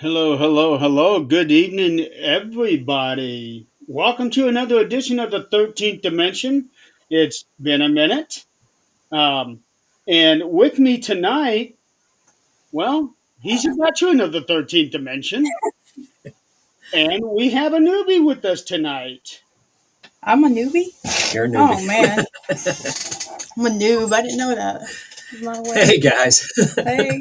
Hello, hello, hello. Good evening, everybody. Welcome to another edition of the 13th Dimension. It's been a minute. Um, and with me tonight, well, he's a veteran of the 13th Dimension. And we have a newbie with us tonight. I'm a newbie? You're a Oh newbie. man, I'm a noob. I didn't know that. My way. Hey guys. Hey.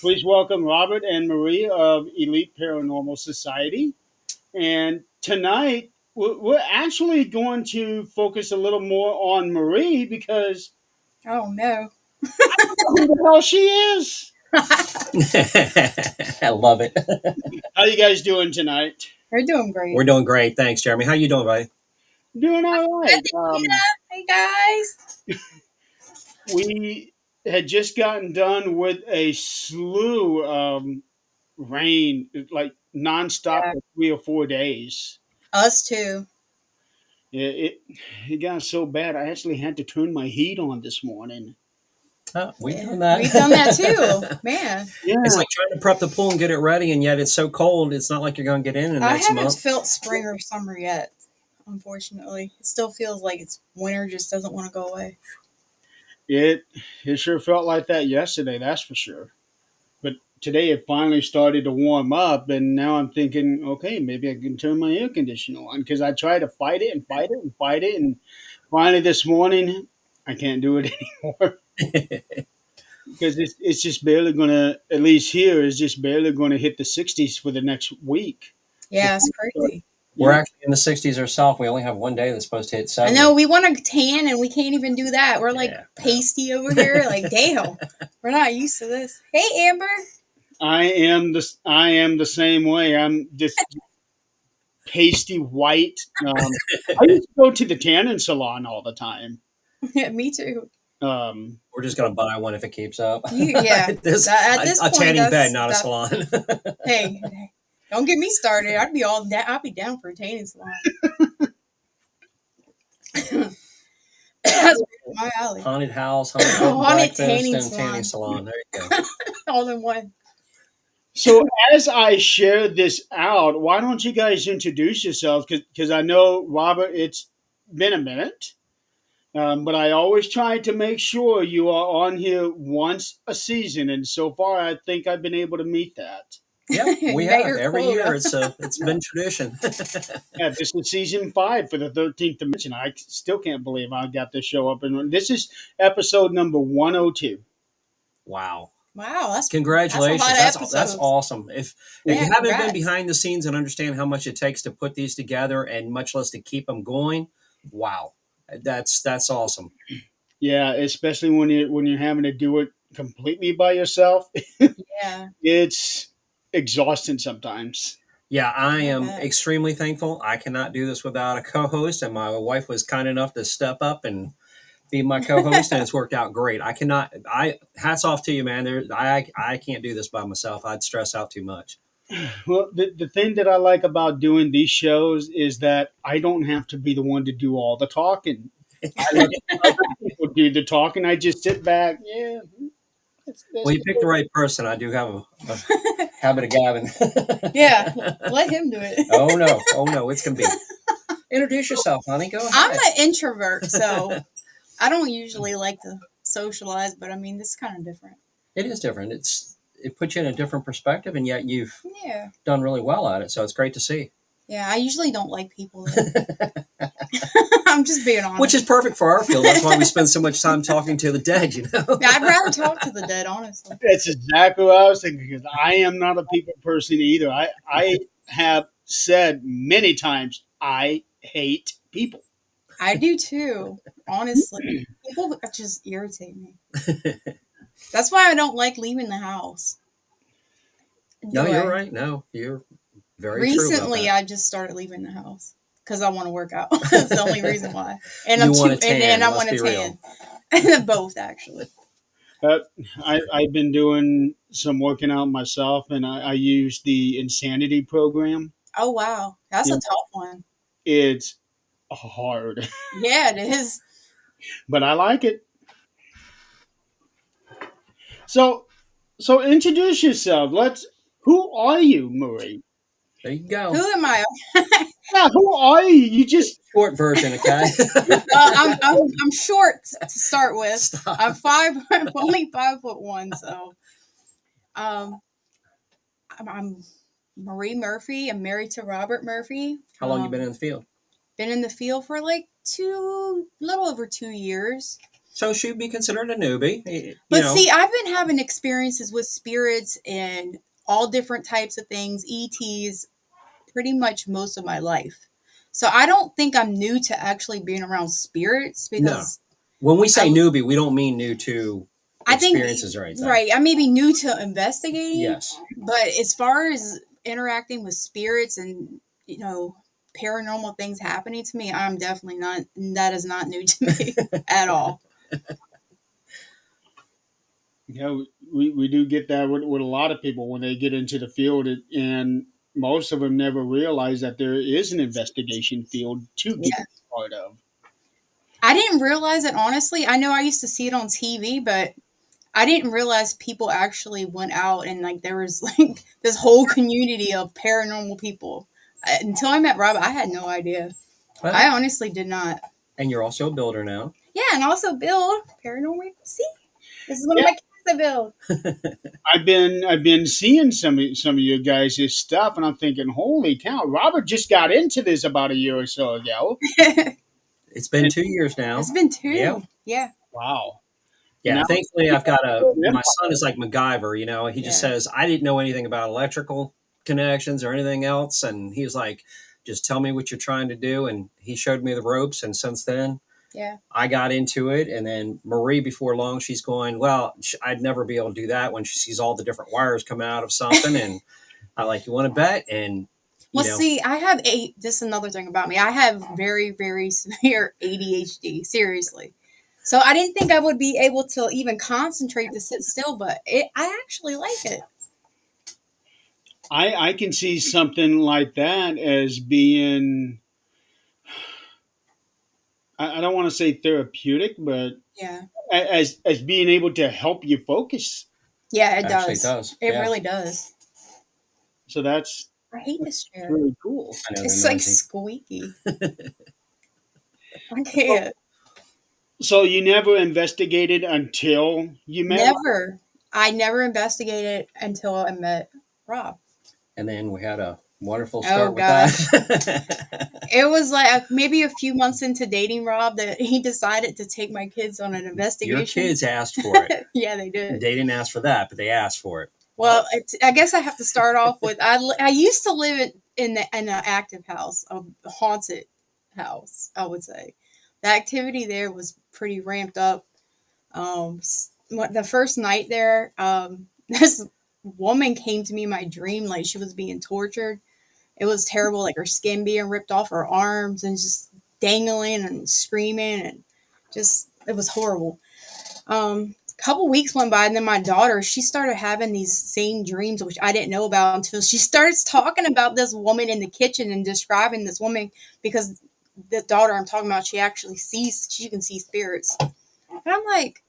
Please welcome Robert and Marie of Elite Paranormal Society. And tonight, we're actually going to focus a little more on Marie because Oh no. who the hell she is. I love it. How you guys doing tonight? We're doing great. We're doing great. Thanks, Jeremy. How you doing, buddy? Doing all right. Hey guys. We had just gotten done with a slew of rain, like nonstop Yeah. for 3 or 4 days. Us too. It got so bad I actually had to turn my heat on this morning. Oh, we've Yeah. done that. We've done that too. Man. Yeah, It's like trying to prep the pool and get it ready, and yet it's so cold. It's not like you're going to get in the I next haven't month. felt spring or summer yet, unfortunately. It still feels like it's winter just doesn't want to go away. it it sure felt like that yesterday. That's for sure. But today it finally started to warm up, and now I'm thinking, okay, maybe I can turn my air conditioner on because I tried to fight it and fight it and fight it, and finally this morning I can't do it anymore because it's just barely gonna, at least here, is just barely gonna hit the 60s for the next week. Yeah, it's crazy. We're Yeah, actually in the 60s ourselves. We only have one day that's supposed to hit I 70. know we want to tan and we can't even do that. We're like Yeah. pasty over here. Like, damn, we're not used to this. Hey, Amber. I am the same way. I'm just pasty white. I used to go to the tanning salon all the time. Yeah, me too. Um, We're just going to buy one if it keeps up. Yeah. This, At this a point, tanning bed, not a that- salon. Hey, don't get me started. I'd be all down. I'd be down for a tanning salon. That's my alley. Haunted house, haunted bed and Haunted breakfast, tanning and salon. tanning salon. There you go. All in one. So as I share this out, why don't you guys introduce yourselves? Because I know Robert, it's been a minute, but I always try to make sure you are on here once a season, and so far I think I've been able to meet that. Yeah, we Met have your every quota. year. It's been tradition. Yeah, this is season 5 for the 13th Dimension. I still can't believe I got this show up and running. This is episode number 102. Wow. Wow, that's Congratulations. That's a lot of That's episodes. awesome. If Yeah, you haven't been congrats. behind the scenes and understand how much it takes to put these together and much less to keep them going, wow. That's awesome. Yeah, especially when you're having to do it completely by yourself. Yeah. It's exhausting sometimes. Yeah, I am bet. extremely thankful. I cannot do this without a co-host, and my wife was kind enough to step up and be my co-host, and it's worked out great. I cannot. I hats off to you, man. I can't do this by myself. I'd stress out too much. Well, the thing that I like about doing these shows is that I don't have to be the one to do all the talking. I let other people do the talking. I just sit back. Yeah, Well, you picked the right person. I do have a habit of gabbing. Yeah. Let him do it. Oh no! Oh no! It's gonna be. Introduce yourself, honey. Go ahead. I'm an introvert, so I don't usually like to socialize, but I mean, this is kind of different. It is different. It puts you in a different perspective, and yet you've Yeah. done really well at it. So it's great to see. Yeah, I usually don't like people. I'm just being honest. Which is perfect for our field. That's why we spend so much time talking to the dead. You know. Yeah, I'd rather talk to the dead, honestly. That's exactly what I was thinking because I am not a people person either. I have said many times I hate people. I do too, honestly. People just irritate me. That's why I don't like leaving the house. No, Do I? you're right. No, you're very true about Recently, that. I just started leaving the house because I want to work out. That's the only reason why. And You want a tan, and I let's want to be real. tan. Both, actually. Uh, I've been doing some working out myself, and I use the Insanity program. Oh wow, that's Yeah. a tough one. It's hard, Yeah, it is. but I like it. So, so introduce yourself. Who are you, Marie? There you Who go. am I? Yeah, who are you? You just Short version, okay? I'm short to start with. I'm Stop. five. I'm only 5'1", so um, I'm Marie Murphy. I'm married to Robert Murphy. How long you been in the field? Been in the field for like little over 2 years. So she'd be considered a newbie. You But know, see, I've been having experiences with spirits and all different types of things, ETs, pretty much most of my life. So I don't think I'm new to actually being around spirits no. because When we say I, newbie, we don't mean new to I think, experiences or anything. right, I may be new to investigating, Yes. but as far as interacting with spirits and, paranormal things happening to me, I'm definitely not, that is not new to me at all. we do get that with a lot of people when they get into the field, and most of them never realize that there is an investigation field to get Yeah. part of. I didn't realize it, honestly. I know I used to see it on TV, but I didn't realize people actually went out and like there was like this whole community of paranormal people. Until I met Rob, I had no idea. I Well, honestly did not. and you're also a builder now. Yeah, and also build paranormal. See, this is one of Yeah, my kids I build. I've been seeing some of you guys' stuff, and I'm thinking, holy cow! Robert just got into this about a year or so ago. It's been 2 years now. It's been Yeah. two. Yeah, Wow! And Yeah. now, Thankfully, I've got my Empire. son is like MacGyver, you know, he just yeah, says, I didn't know anything about electrical connections or anything else. And he was like, just tell me what you're trying to do. And he showed me the ropes. And since then, yeah. I got into it. And then Marie, before long, she's going, well, I'd never be able to do that when she sees all the different wires come out of something. And I like, you want to bet? And, Well, you know, see, I have this is another thing about me. I have very, very severe ADHD. Seriously. So I didn't think I would be able to even concentrate to sit still, but I actually like it. I can see something like that as being, I don't want to say therapeutic, but Yeah. as being able to help you focus. Yeah, it actually it does. does. It Yeah. really does. So that's I hate this chair. really cool. I know It's they're like noisy. squeaky. I can't. So you never investigated until you met Rob? Never. I never investigated until I met Rob. And then we had a wonderful Oh start with gosh. that. It was like maybe a few months into dating Rob that he decided to take my kids on an Your investigation. kids asked for it. Yeah, they did. They didn't ask for that, but they asked for it. Well, I guess I have to start off with I used to live in an active house, a haunted house. I would say the activity there was pretty ramped up. The first night there, this woman came to me in my dream like she was being tortured. It was terrible, like her skin being ripped off her arms and just dangling and screaming and just it was horrible. A couple weeks went by, and then my daughter, she started having these same dreams, which I didn't know about until she starts talking about this woman in the kitchen and describing this woman because the daughter I'm talking about, she can see spirits. And I'm like,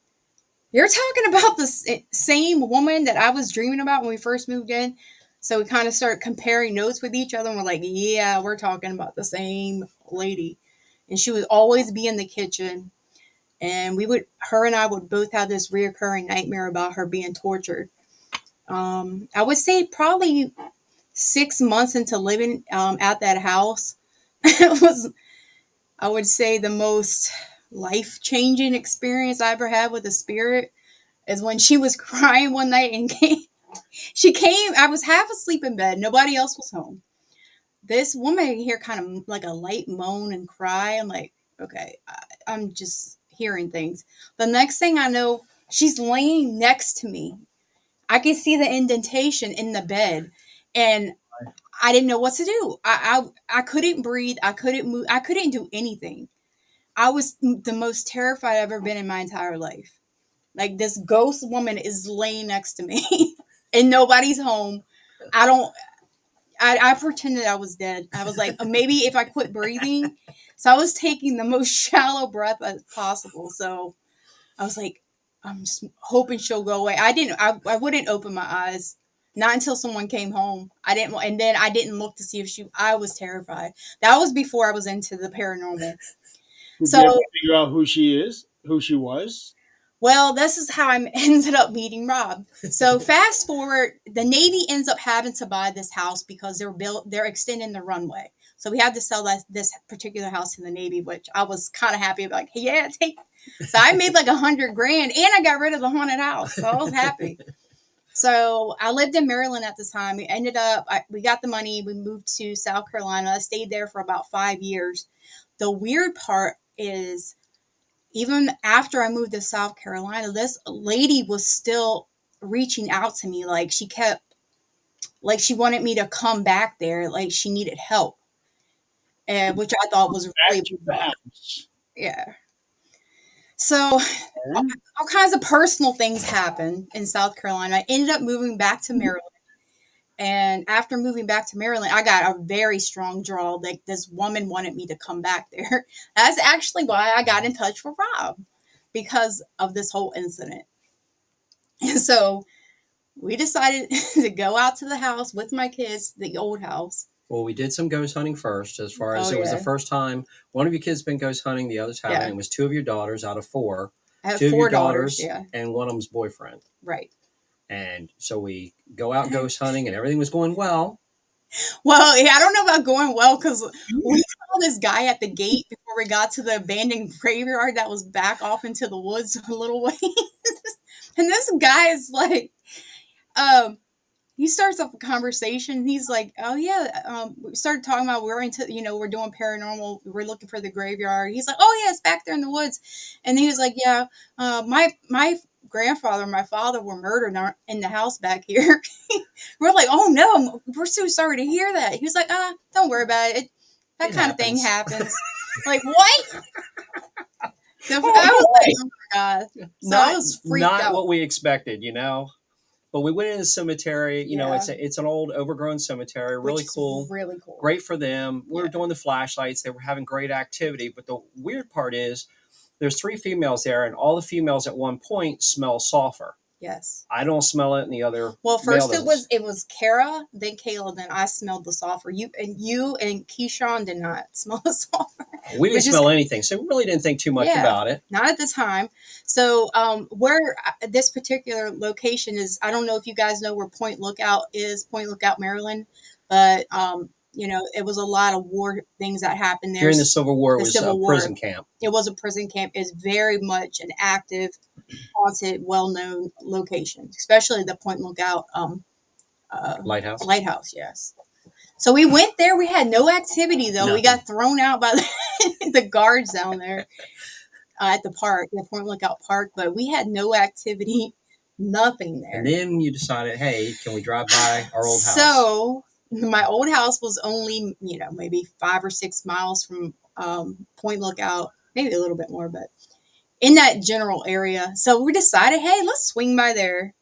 you're talking about the same woman that I was dreaming about when we first moved in. So we kind of started comparing notes with each other, and we're like, yeah, we're talking about the same lady. And she would always be in the kitchen, and her and I would both have this reoccurring nightmare about her being tortured. I would say probably 6 months into living at that house, it was, I would say, the most life changing experience I ever had with a spirit is when she was crying one night and she came. I was half asleep in bed. Nobody else was home. This woman here kind of like a light moan and cry. I'm like, okay, I'm just hearing things. The next thing I know, she's laying next to me. I can see the indentation in the bed, and I didn't know what to do. I couldn't breathe. I couldn't move. I couldn't do anything. I was the most terrified I've ever been in my entire life. Like this ghost woman is laying next to me, and nobody's home. I don't. I pretended I was dead. I was like, maybe if I quit breathing. So I was taking the most shallow breath as possible. So I was like, I'm just hoping she'll go away. I didn't. I wouldn't open my eyes. Not until someone came home. And then I didn't look to see if I was terrified. That was before I was into the paranormal. Did you ever So, figure out who she was? well, this is how I ended up meeting Rob. So fast forward, the Navy ends up having to buy this house because they're extending the runway. So we had to sell this particular house to the Navy, which I was kind of happy about. Like, hey, yeah, take. So I made like $100,000, and I got rid of the haunted house. So I was happy. So I lived in Maryland at the time. We got the money. We moved to South Carolina. I stayed there for about 5 years. The weird part is, even after I moved to South Carolina, this lady was still reaching out to me. Like, she wanted me to come back there. Like, she needed help, and which I thought was Back really to the bizarre. house. Yeah. So Okay. all kinds of personal things happened in South Carolina. I ended up moving back to Maryland. And after moving back to Maryland, I got a very strong draw. Like, this woman wanted me to come back there. That's actually why I got in touch with Rob, because of this whole incident. And so we decided to go out to the house with my kids, the old house. Well, we did some ghost hunting first, as far as Oh, it was the yeah. first time one of your kids been ghost hunting, the others haven't. Yeah. It was two of your daughters out of four. I have Two of your 4 daughters. daughters, Yeah. and one of them's boyfriend. Right. And so we go out ghost hunting, and everything was going well. Well, yeah, I don't know about going well, because we saw this guy at the gate before we got to the abandoned graveyard that was back off into the woods a little way. And this guy is like, he starts up a conversation. He's like, "Oh yeah," we started talking about we're doing paranormal. We're looking for the graveyard. He's like, "Oh yeah, it's back there in the woods." And he was like, "Yeah, my grandfather and my father were murdered in the house back here." We're like, "Oh no, we're so sorry to hear that." He was like, don't worry about it. That It kind of thing happens. happens." Like, what? I was like, "Oh my god!" So I was freaked Not out. what we expected, But we went in the cemetery. Yeah. It's an old overgrown cemetery, really Which is cool. really cool. Great for them. We were Yeah. doing the flashlights. They were having great activity. But the weird part is there's 3 females there, and all the females at one point smell sulfur. Yes. I don't smell it, and the other Well, male first doesn't. it was Kara, then Kayla, then I smelled the sulfur. You and Keyshawn did not smell the sulfur. We didn't which is- smell anything, so we really didn't think too much Yeah. about it. Not at the time. So where this particular location is, I don't know if you guys know where Point Lookout is, Point Lookout, Maryland, but it was a lot of war things that happened there. During the Civil War, it The was Civil a War. prison camp. It was a prison camp. It's very much an active, haunted, well-known location, especially the Point Lookout Lighthouse. lighthouse. Yes. So we went there. We had no activity though. Nothing. We got thrown out by the guards down there at the park, the Point Lookout Park, but we had no activity, nothing there. And then you decided, hey, can we drive by our old house? So my old house was only, maybe 5 or 6 miles from Point Lookout, maybe a little bit more, but in that general area. So we decided, hey, let's swing by there.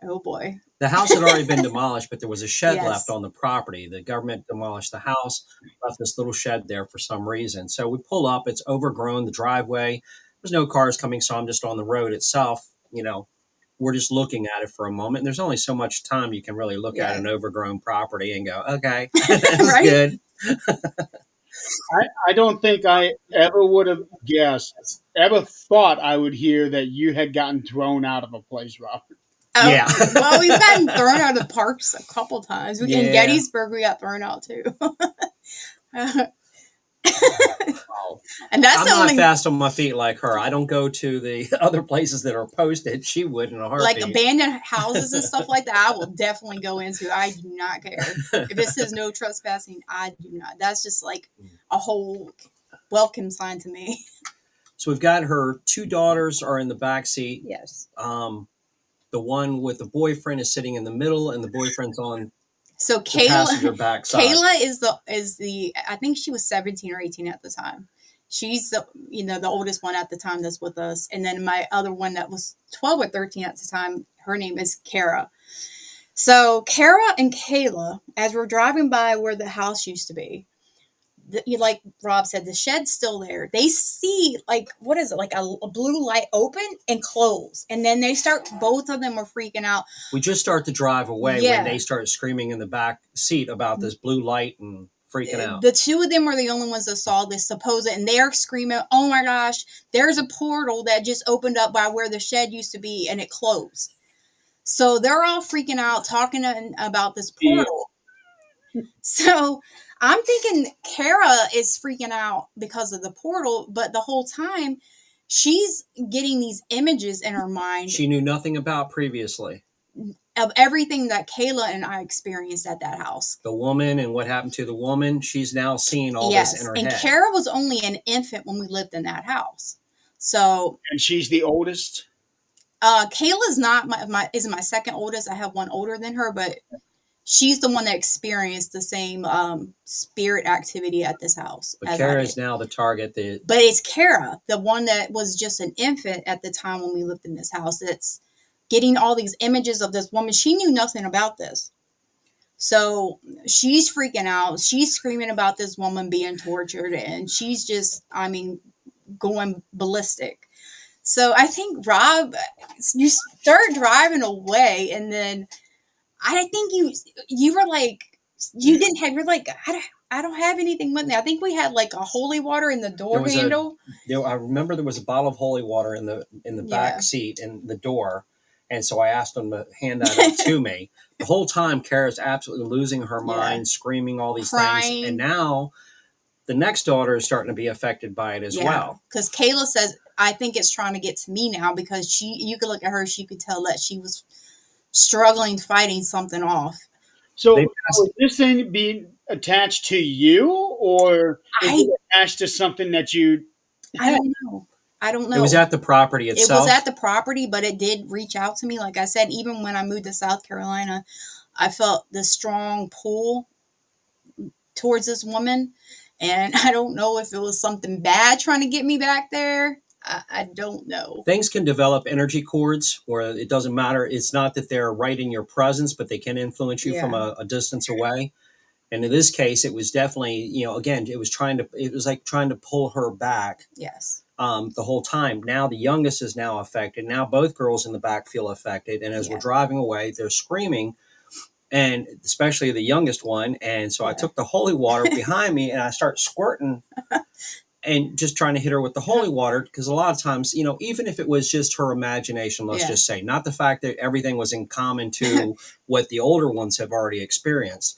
Oh boy. The house had already been demolished, but there was a shed Yes. left on the property. The government demolished the house, left this little shed there for some reason. So we pull up. It's overgrown, the driveway. There's no cars coming, so I'm just on the road itself. We're just looking at it for a moment. And there's only so much time you can really look at an overgrown property and go, okay, that's Right? good. I don't think I ever would have ever thought I would hear that you had gotten thrown out of a place, Robert. Oh, Yeah. Well, we've gotten thrown out of parks a couple times. In Yeah. Gettysburg, we got thrown out too. Wow. And that's I'm the not only fast on my feet like her. I don't go to the other places that are posted. She would in a heartbeat. like abandoned houses and stuff like that. I will definitely go into. I do not care if it says no trespassing. I do not. That's just like a whole welcome sign to me. So we've got her 2 daughters are in the back seat. Yes. The one with the boyfriend is sitting in the middle, and the boyfriend's on So the passenger back side. Kayla is the I think she was 17 or 18 at the time. She's the oldest one at the time that's with us, and then my other one that was 12 or 13 at the time. Her name is Kara. So Kara and Kayla, as we're driving by where the house used to be, like Rob said, the shed's still there. They see like what is it, like a blue light open and close, and then they start. Both of them are freaking out. We just start to drive away when Yeah. they start screaming in the back seat about this blue light and freaking out. The two of them were the only ones that saw this supposed, and they're screaming, "Oh my gosh! There's a portal that just opened up by where the shed used to be, and it closed." So they're all freaking out, talking about this portal. So I'm thinking Kara is freaking out because of the portal, but the whole time she's getting these images in her mind She knew nothing about previously. of everything that Kayla and I experienced at that house. The woman and what happened to the woman, she's now seeing all Yes, this in her and head. Kara was only an infant when we lived in that house. So And she's the oldest? Kayla's not is my second oldest. I have one older than her, but she's the one that experienced the same spirit activity at this house. But Kara is now the target. But it's Kara, the one that was just an infant at the time when we lived in this house, that's getting all these images of this woman. She knew nothing about this. So she's freaking out. She's screaming about this woman being tortured, and she's just, I mean, going ballistic. So I think, Rob, you start driving away, and then I think you were like, you didn't have, you're like, I don't have anything with me. I think we had like a holy water in the door handle. I remember there was a bottle of holy water in the back seat in the door. And so I asked them to hand that out to me. The whole time, Kara's absolutely losing her mind, screaming all these things. And now the next daughter is starting to be affected by it as well. Because Kayla says, I think it's trying to get to me now, because you could look at her, she could tell that she was struggling, fighting something off. So is this thing being attached to you, or is it attached to something that you... I don't know. It was at the property itself. It was at the property, but it did reach out to me. Like I said, even when I moved to South Carolina, I felt the strong pull towards this woman. And I don't know if it was something bad trying to get me back there. I don't know. Things can develop energy cords where it doesn't matter. It's not that they're right in your presence, but they can influence you from a distance away. And in this case, it was definitely, again, it was like trying to pull her back. Yes. The whole time. Now the youngest is now affected. Now both girls in the back feel affected. And as we're driving away, they're screaming, and especially the youngest one. And so I took the holy water behind me and I start squirting and just trying to hit her with the holy water. Because a lot of times, even if it was just her imagination, let's just say, not the fact that everything was in common to what the older ones have already experienced.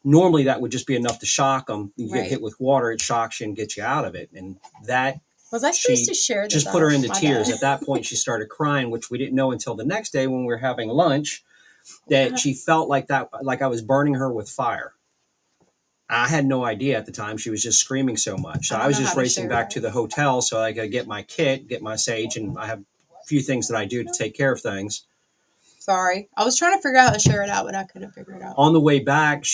Normally that would just be enough to shock them. You get hit with water, it shocks you and gets you out of it. And that... Was I supposed to share this? Just put her into tears. At that point, she started crying, which we didn't know until the next day when we were having lunch, that she felt like I was burning her with fire. I had no idea at the time. She was just screaming so much. So I was just racing back to the hotel so I could get my kit, get my sage, and I have a few things that I do to take care of things. Sorry. I was trying to figure out how to share it out, but I couldn't figure it out. On the way back,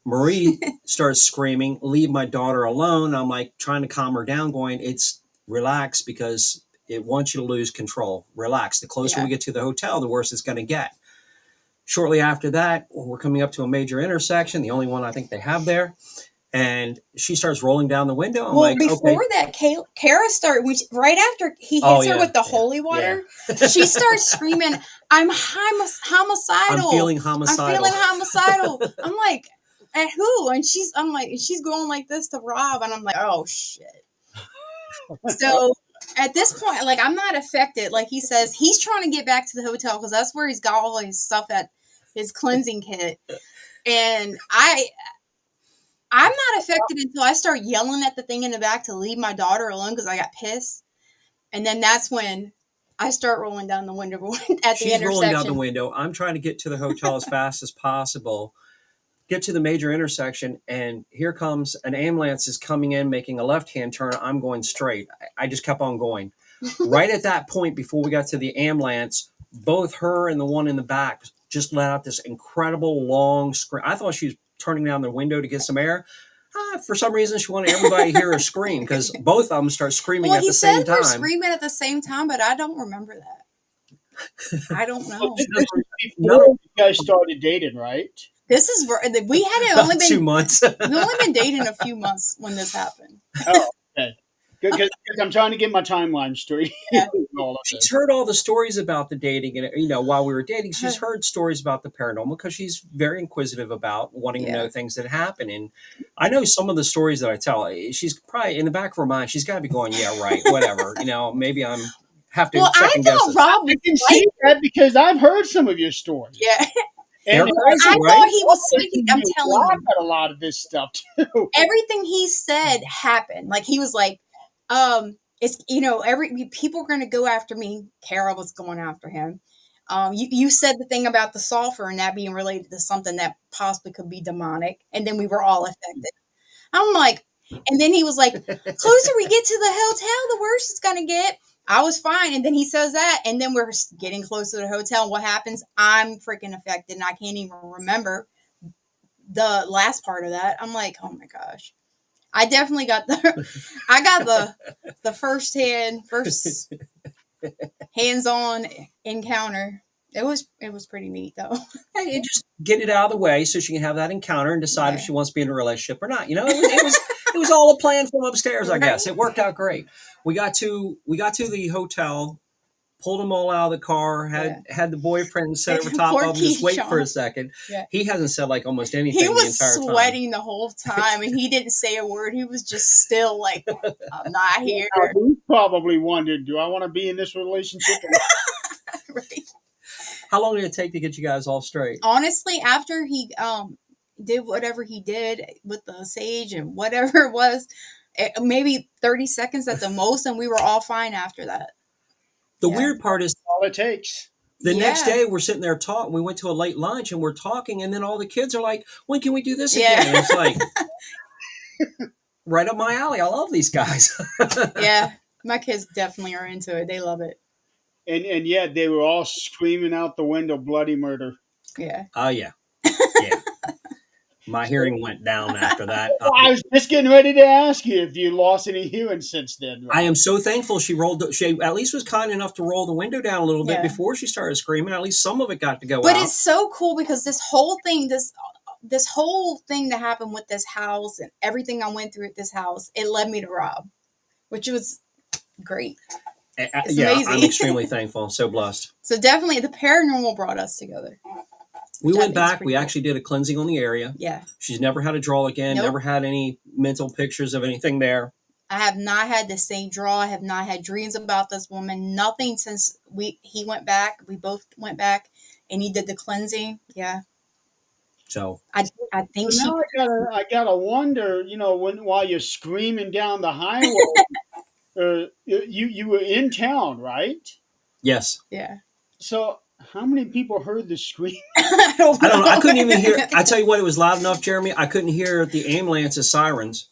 Marie starts screaming, "Leave my daughter alone." I'm like trying to calm her down, going, "It's relax, because it wants you to lose control. Relax. The closer we get to the hotel, the worse it's going to get." Shortly after that, we're coming up to a major intersection, the only one I think they have there. And she starts rolling down the window. I'm before that, Kara started, right after he hits her with the holy water, she starts screaming, "I'm homicidal. I'm feeling homicidal. I'm like, at who? And she's going like this to Rob, and I'm like, oh shit. So at this point, like, I'm not affected. Like he says, he's trying to get back to the hotel because that's where he's got all his stuff at, his cleansing kit. And I'm not affected until I start yelling at the thing in the back to leave my daughter alone because I got pissed. And then that's when I start rolling down the window at the intersection. She's rolling down the window. I'm trying to get to the hotel as fast as possible. Get to the major intersection, and here comes an ambulance is coming in, making a left-hand turn. I'm going straight. I just kept on going. Right at that point, before we got to the ambulance, both her and the one in the back just let out this incredible long scream. I thought she was turning down the window to get some air. For some reason, she wanted everybody to hear her scream, because both of them start screaming at the same time. Well, he said we're screaming at the same time, but I don't remember that. I don't know. Before you guys started dating, right? This is we had only About 2 been months. we only been dating a few months when this happened. Oh, okay. Because I'm trying to get my timeline straight. Yeah. All of She's this. heard all the stories about the dating, and while we were dating, she's heard stories about the paranormal because she's very inquisitive about wanting to Yeah. know things that happen. And I know some of the stories that I tell. She's probably in the back of her mind. She's got to be going, "Yeah, right, whatever." Maybe I'm have to Well, I second guess thought this. Rob I was can psychic. see that because I've heard some of your stories. Yeah. They're And crazy, I right? thought he was psychic. I'm telling laugh you. at a lot of this stuff too. Everything he said happened. Like he was like, it's every people are gonna go after me. Kara was going after him. You said the thing about the sulfur and that being related to something that possibly could be demonic, and then we were all affected. I'm like, and then he was like, closer we get to the hotel, the worse it's gonna get. I was fine, and then he says that, and then we're getting closer to the hotel. What happens? I'm freaking affected, and I can't even remember the last part of that. I'm like, oh my gosh. I definitely got the first hands-on encounter. It was pretty neat though. Hey, and just get it out of the way so she can have that encounter and decide if Yeah. she wants to be in a relationship or not. It was all a plan from upstairs, I guess. Right? It worked out great. We got to the hotel, pulled them all out of the car, had the boyfriend sit over top Poor of them, just wait for a Keyshawn. second. Yeah. He hasn't said like almost anything He the was entire time. sweating the whole time and he didn't say a word. He was just still like, I'm not here. He probably wondered, do I want to be in this relationship? Right. How long did it take to get you guys all straight? Honestly, after he did whatever he did with the sage and whatever it was, maybe 30 seconds at the most, and we were all fine after that. The Yeah. weird part is All it takes. the next Yeah. day we're sitting there talking. We went to a late lunch and we're talking, and then all the kids are like, "When can we do this Yeah. again?" And it's like right up my alley. I love these guys. Yeah, my kids definitely are into it. They love it. And yet they were all screaming out the window, bloody murder. Yeah. Oh yeah, yeah. My hearing went down after that. Well, I was just getting ready to ask you if you lost any hearing since then. I am so thankful she at least was kind enough to roll the window down a little bit Yeah. before she started screaming. At least some of it got to go But out. it's so cool because this whole thing that happened with this house and everything I went through at this house, it led me to Rob, which was great. It's Yeah, amazing. I'm extremely thankful. I'm so blessed. So definitely the paranormal brought us together. We I went think it's back. pretty We cool. actually did a cleansing on the area. Yeah. She's never had a draw again. Nope. Never had any mental pictures of anything there. I have not had the same draw. I have not had dreams about this woman. Nothing since he went back. We both went back and he did the cleansing. Yeah. So I think So she now I gotta wonder, while you're screaming down the highway, you were in town, right? yes, yeah. So how many people heard the scream? I don't know. I don't know. I couldn't even hear. I tell you what, it was loud enough, Jeremy. I couldn't hear the ambulance's sirens.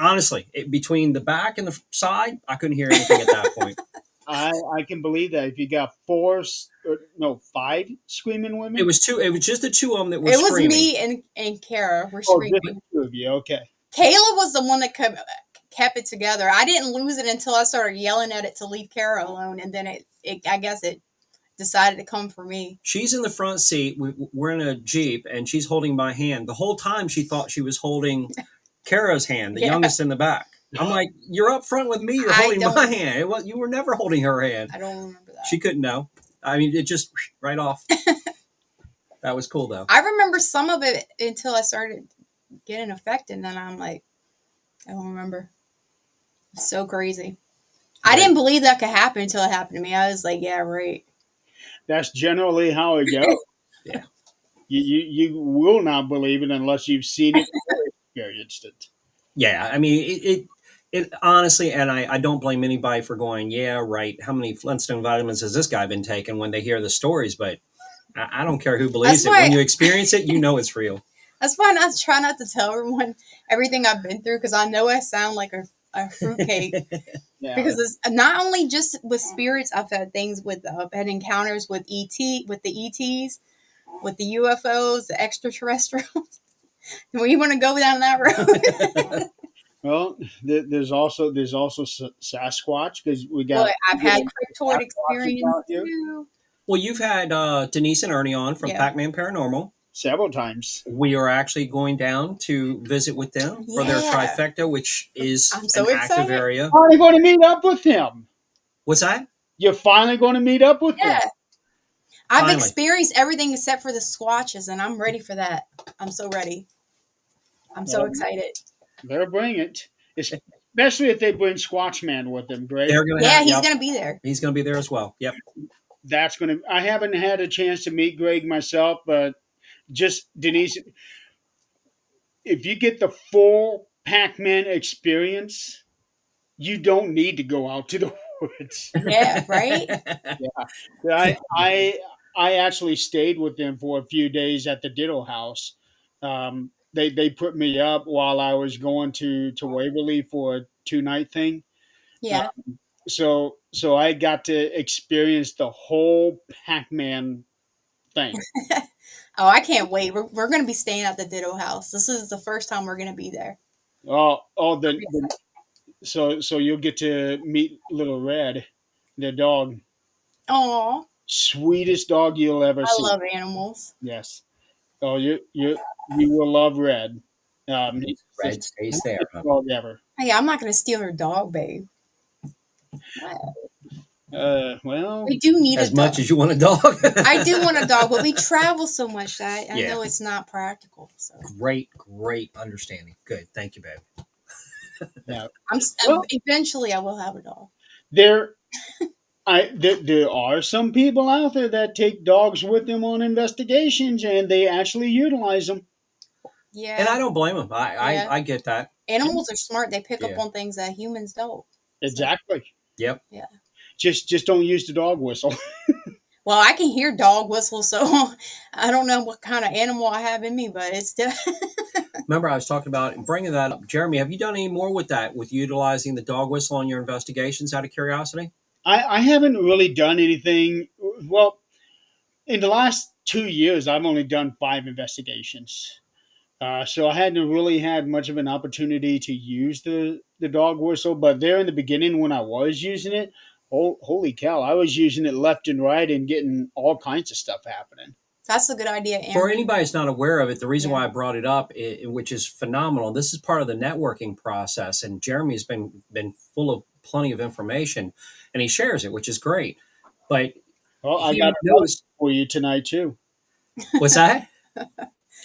Honestly, between the back and the side, I couldn't hear anything at that point. I can believe that if you got five screaming women. It was two. It was just the two of them that were It was screaming. me and Kara were Oh, screaming. just the two of you. Okay. Kayla was the one that kept it together. I didn't lose it until I started yelling at it to leave Kara alone, and then I guess it decided to come for me. She's in the front seat. We're in a Jeep, and she's holding my hand. The whole time she thought she was holding Kara's hand, the Yeah. youngest in the back. I'm like, you're up front with me. You're I holding my don't- hand. You were never holding her hand. I don't remember that. She couldn't know. I mean, it just right off. That was cool, though. I remember some of it until I started getting affected, and then I'm like, I don't remember. It's so crazy. I Right. didn't believe that could happen until it happened to me. I was like, yeah, right. That's generally how it goes. Yeah. You will not believe it unless you've seen it or experienced it. Yeah, I mean, it honestly, and I don't blame anybody for going, yeah, right. How many Flintstone vitamins has this guy been taking when they hear the stories? But I don't care who believes That's it. why- When you experience it, you know it's real. That's why I try not to tell everyone everything I've been through because I know I sound like a fruitcake. Yeah. Because it's not only just with spirits, I've had things with I've had encounters with with the ETs, with the UFOs, the extraterrestrials. We want to go down that road. Well, there's also Sasquatch because we got. Well, I've had Sasquatch cryptoid experience out here. too. Well, you've had Denise and Ernie on from Yeah. Pac-Man Paranormal. several times. We are actually going down to visit with them for their Yeah. trifecta, which is I'm so an active excited. area. Finally going to meet up with him. What's that? You're finally going to meet up with them. Yeah. I've Finally. experienced everything except for the squatches, and I'm ready for that. I'm so ready. I'm so Well, excited. better bring it, especially if they bring Squatchman with them. Greg, They're going to Yeah, have. he's Yep, gonna be there. he's going to be there as well. Yep. that's going to. I haven't had a chance to meet Greg myself, but just Denise, if you get the full Pac-Man experience, you don't need to go out to the woods. Yeah, right. I actually stayed with them for a few days at the Ditto House. They put me up while I was going to Waverly for a 2 night thing. Uh, Yeah. so I got to experience the whole Pac-Man thing. Oh, I can't wait. We're gonna be staying at the Ditto House. This is the first time we're gonna be there. So you'll get to meet Little Red, the dog, Oh, sweetest dog you'll ever I see. love animals. Yes. Oh, you will love Red. He's the Red stays there. sweetest Huh? dog ever. Hey, I'm not gonna steal her dog, babe. What? Well, We do need As a much dog. as you want a dog. I do want a dog, but we travel so much that I Yeah. know it's not practical. So Great understanding. Good. Thank you, babe. yeah. I'm Well, eventually I will have a dog. there, there are some people out there that take dogs with them on investigations, and they actually utilize them. And I Yeah, don't blame them. yeah. I get that. Animals are smart. They pick up Yeah. on things that humans don't. So, Exactly. Yep. yeah. Just don't use the dog whistle. Well, I can hear dog whistles, so I don't know what kind of animal I have in me, but it's still. Remember, I was talking about bringing that up. Jeremy, have you done any more with that, with utilizing the dog whistle on your investigations out of curiosity? I haven't really done anything. Well, in the last 2 years, I've only done 5 investigations. So I hadn't really had much of an opportunity to use the dog whistle. But there in the beginning, when I was using it, holy cow, I was using it left and right and getting all kinds of stuff happening. That's a good idea, For Aaron. anybody that's not aware of it, the reason Yeah. why I brought it up, which is phenomenal, this is part of the networking process, and Jeremy's been full of plenty of information, and he shares it, which is great. But Well, I he got another knows one for you tonight too. what's that?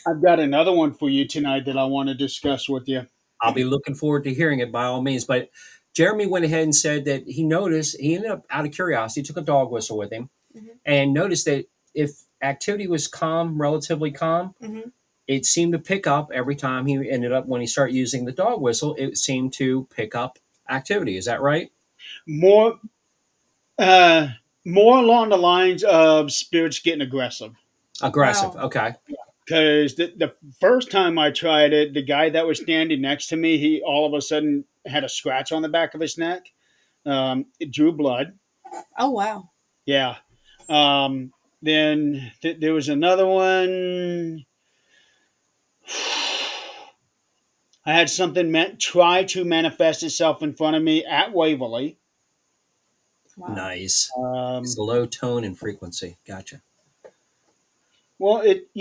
I've got another one for you tonight that I want to discuss with you. I'll be looking forward to hearing it by all means. But Jeremy went ahead and said that he ended up out of curiosity, took a dog whistle with him, Mhm. and noticed that if activity was calm, relatively calm, Mm-hmm. it seemed to pick up every time he ended up, when he started using the dog whistle, it seemed to pick up activity. Is that right? More, uh, more along the lines of spirits getting aggressive. Aggressive. Wow. Okay. Because the first time I tried it, the guy that was standing next to me, he all of a sudden had a scratch on the back of his neck. It drew blood. Oh wow. Yeah. Then there was another one. I had something try to manifest itself in front of me at Waverly. Wow. Nice. It's Um, a low tone and frequency. Gotcha. well, it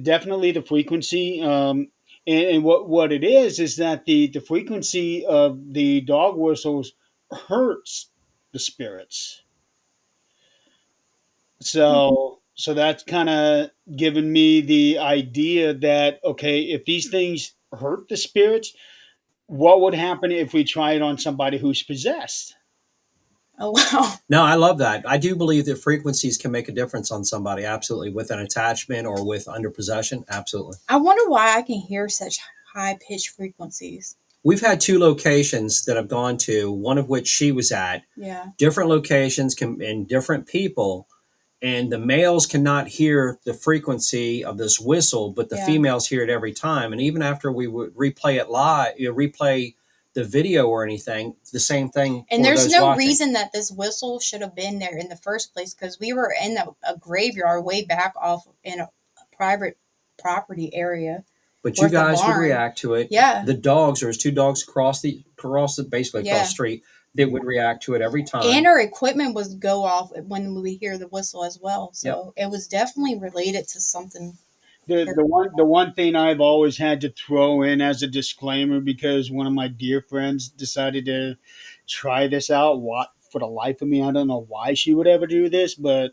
definitely the frequency. And what it is that the frequency of the dog whistles hurts the spirits. So that's kind of given me the idea that okay, if these things hurt the spirits, what would happen if we try it on somebody who's possessed? Oh wow. No, I love that. I do believe that frequencies can make a difference on somebody. Absolutely. With an attachment or with under possession. Absolutely. I wonder why I can hear such high pitched frequencies. We've had 2 locations that I've gone to, one of which she was at, Yeah. different locations and different people. And the males cannot hear the frequency of this whistle, but the Yeah. females hear it every time. And even after we would replay it live, replay the video or anything, the same thing. And for there's those no watching. reason that this whistle should have been there in the first place because we were in a graveyard way back off in a private property area. But you Worth a guys would barn. react to it. Yeah. The dogs, there's 2 dogs basically Yeah. across the street that would react to it every time. And our equipment would go off when we hear the whistle as well. So it was definitely related to something. The one thing I've always had to throw in as a disclaimer, because one of my dear friends decided to try this out. What for the life of me, I don't know why she would ever do this, but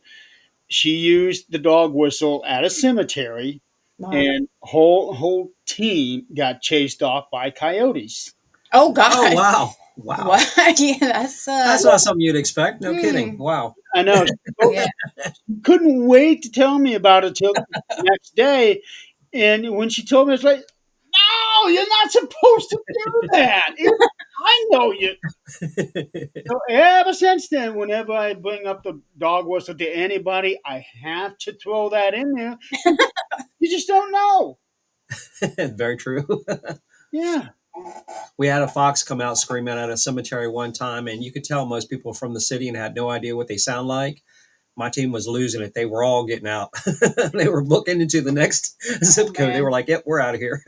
she used the dog whistle at a cemetery, Wow. and whole team got chased off by coyotes. Oh Oh God. wow, wow. Wow. Yeah, that's That's not something you'd expect. No kidding. hmm. Wow. I know. Yeah. Couldn't wait to tell me about it till the next day. And when she told me, it's like, no, you're not supposed to do that. I know you. So ever since then, whenever I bring up the dog whistle to anybody, I have to throw that in there. You just don't know. Very true. Yeah. We had a fox come out screaming at a cemetery one time, and you could tell most people were from the city and had no idea what they sound like. My team was losing it. They were all getting out. They were booking into the next Oh zip code. They man. were like, "Yep, we're out of here."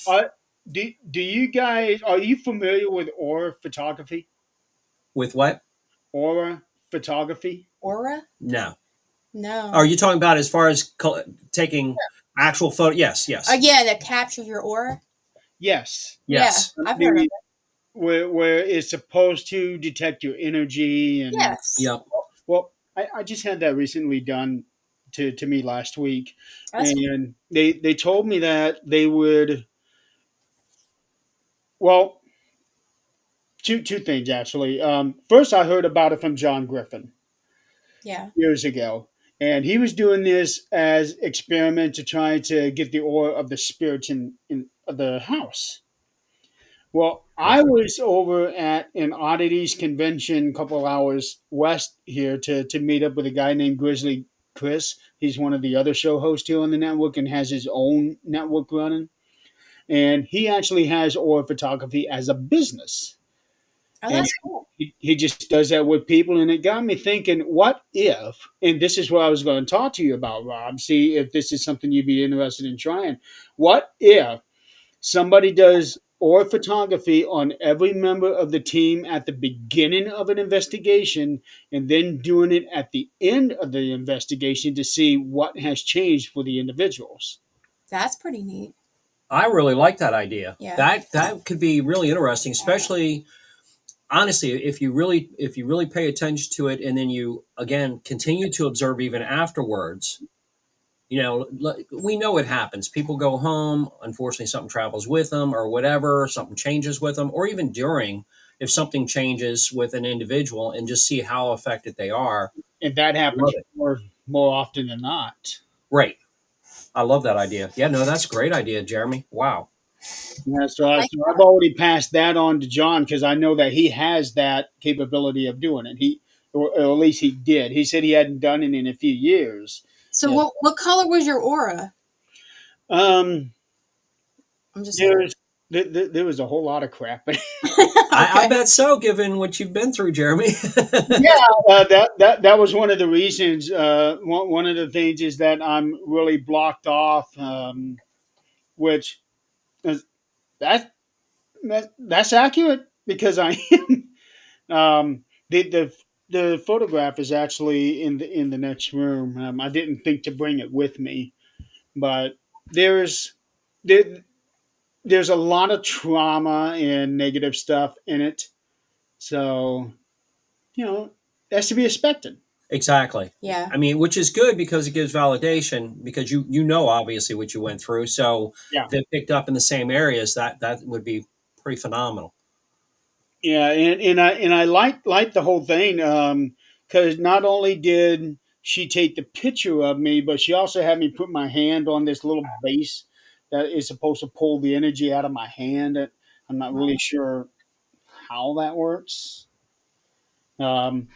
Uh, do you guys, are you familiar with aura photography? With what? Aura photography? Aura? No. Are No. you talking about as far as taking actual photo? Yes, yes, Yeah, to capture your aura. Yes. Yeah, yes. I've heard of The, it. where it's supposed to detect your energy and Yes. Yep. well, I just had that recently done to me last week, That's and they told me that they would. Well, two things actually. First, I heard about it from John Griffin yeah. years ago, and he was doing this as experiment to try to get the aura of the spirits in the house. Well, I Interesting. was over at an oddities convention a couple hours west here to meet up with a guy named Grizzly Chris. He's one of the other show hosts here on the network and has his own network running. And he actually has aura photography as a business. Oh, And that's cool. he just does that with people. And it got me thinking, what if, and this is what I was going to talk to you about, Rob, see if this is something you'd be interested in trying. What if somebody does or photography on every member of the team at the beginning of an investigation and then doing it at the end of the investigation to see what has changed for the individuals. That's pretty neat. I really like that idea. Yeah. That could be really interesting, especially honestly if you really pay attention to it, and then you again continue to observe even afterwards. We know it happens. People go home, unfortunately something travels with them or whatever, something changes with them, or even during, if something changes with an individual, and just see how affected they are. And that I love happens it. more often than not. Great. I love that idea. Yeah, no, that's a great idea, Jeremy. Wow. Yeah, I like so I've already passed that on to John because I know that he has that capability of doing it. Or at least he did. He said he hadn't done it in a few years. So Yeah. what color was your aura? Um, I'm just there's there was a whole lot of crap. I okay. bet so, given what you've been through, Jeremy. Yeah, that was one of the reasons. One of the things is that I'm really blocked off, which is, that, that's accurate because I am. The photograph is actually in the next room. I didn't think to bring it with me, but there's there, there's a lot of trauma and negative stuff in it. So that's to be expected. Exactly. Yeah. I mean, which is good because it gives validation, because you know obviously what you went through. So Yeah. if it picked up in the same areas, that would be pretty phenomenal. Yeah, and I like the whole thing because not only did she take the picture of me, but she also had me put my hand on this little base that is supposed to pull the energy out of my hand. I'm not really Wow. sure how that works, um,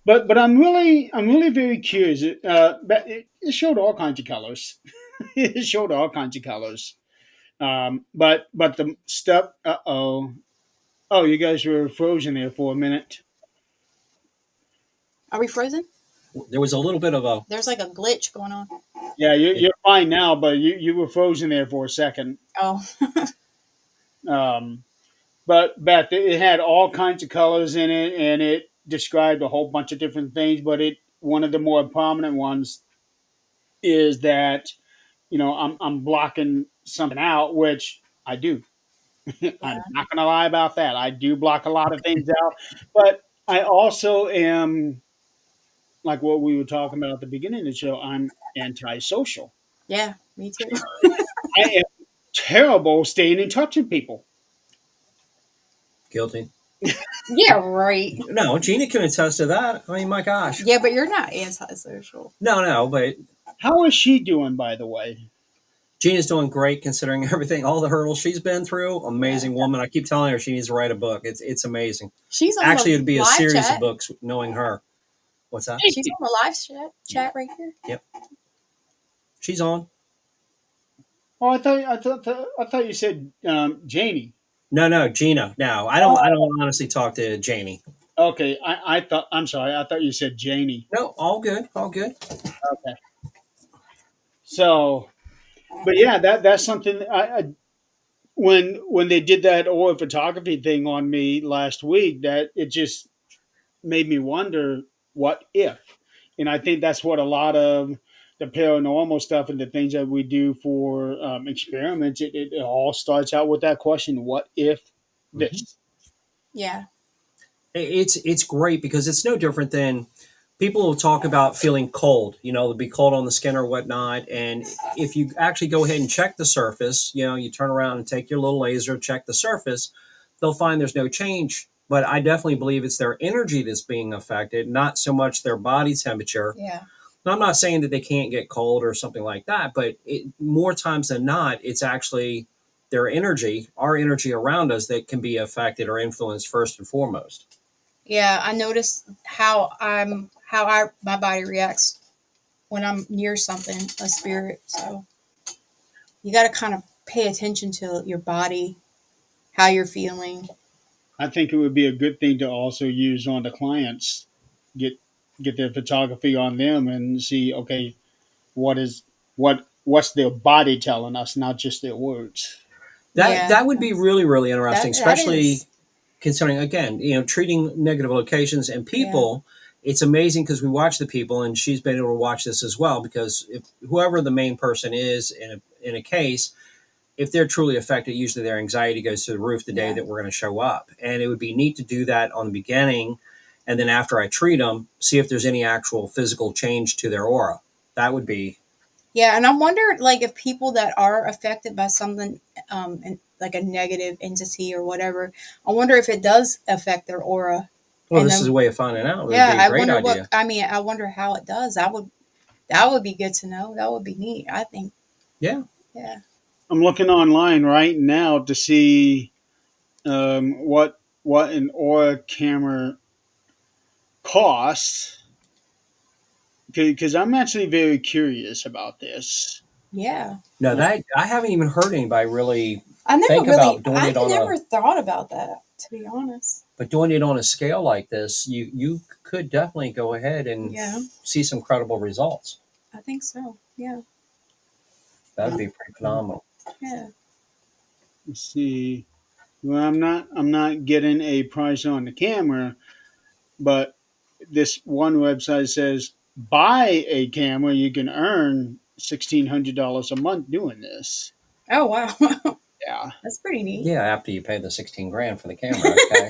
but I'm really very curious. But it showed all kinds of colors. It showed all kinds of colors. But the stuff. Oh, you guys were frozen there for a minute. Are we frozen? There was a little bit of a There's like a glitch going on. Yeah, you're fine now, but you were frozen there for a second. Oh. Um, but Beth, it had all kinds of colors in it, and it described a whole bunch of different things. But one of the more prominent ones is that I'm blocking something out, which I do. I'm Yeah. not going to lie about that. I do block a lot of things out, but I also am, like what we were talking about at the beginning of the show, I'm antisocial. Yeah, me too. I am terrible staying in touch with people. Guilty. Yeah, right. No, Gina can attest to that. I mean, my gosh. Yeah, but you're not antisocial. No, but How is she doing, by the way? Gina's doing great considering everything, all the hurdles she's been through. Yeah. Amazing woman. I keep telling her she needs to write a book. It's amazing. She's on Actually, the it'd be a live series of chat. books knowing her. What's that? She's on the live chat right here. Yep, she's on. Oh, I thought you said Janie. No, Gina. No, I don't honestly talk to Janie. Okay, I'm sorry. I thought you said Janie. No, all good, all good. Okay. So, but yeah, that's something. When they did that oil photography thing on me last week, that it just made me wonder what if. And I think that's what a lot of the paranormal stuff and the things that we do for experiments, it all starts out with that question: what if Mhm. this? Yeah. It's great because it's no different than people will talk about feeling cold. They'll be cold on the skin or whatnot. And if you actually go ahead and check the surface, you turn around and take your little laser, check the surface, they'll find there's no change. But I definitely believe it's their energy that's being affected, not so much their body temperature. Yeah. Now, I'm not saying that they can't get cold or something like that, but more times than not, it's actually their energy, our energy around us, that can be affected or influenced first and foremost. Yeah, I notice how I my body reacts when I'm near something, a spirit. So you got to kind of pay attention to your body, how you're feeling. I think it would be a good thing to also use on the clients. Get get their photography on them and see, okay, what's their body telling us, not just their words. That Yeah, that would be really, really interesting, that especially is. considering, again, treating negative locations and Yeah, people. It's amazing because we watch the people, and she's been able to watch this as well. Because if whoever the main person is in a case, if they're truly affected, usually their anxiety goes to the roof the day yeah, that we're going to show up. And it would be neat to do that on the beginning, and then after I treat them, see if there's any actual physical change to their aura. That would be. yeah. And I wonder, like, if people that are affected by something, and like a negative entity or whatever, I wonder if it does affect their aura. Well, And this is a then, way of finding out. It would yeah, be a I great wonder what. idea. I mean, I wonder how it does. That would be good to know. That would be neat. I think. Yeah. Yeah. I'm looking online right now to see what an Aura camera costs because I'm actually very curious about this. Yeah. No, that I haven't even heard anybody really think about doing I it on a never thought about that, to be honest. but doing it on a scale like this, you could definitely go ahead and Yeah, see some credible results. I think so. Yeah, That'd be pretty phenomenal. yeah. Let's see. Well, I'm not getting a price on the camera, but this one website says buy a camera, you can earn $1,600 a month doing this. Oh, wow. Yeah. That's pretty neat. Yeah, after you pay the 16 grand for the camera, okay.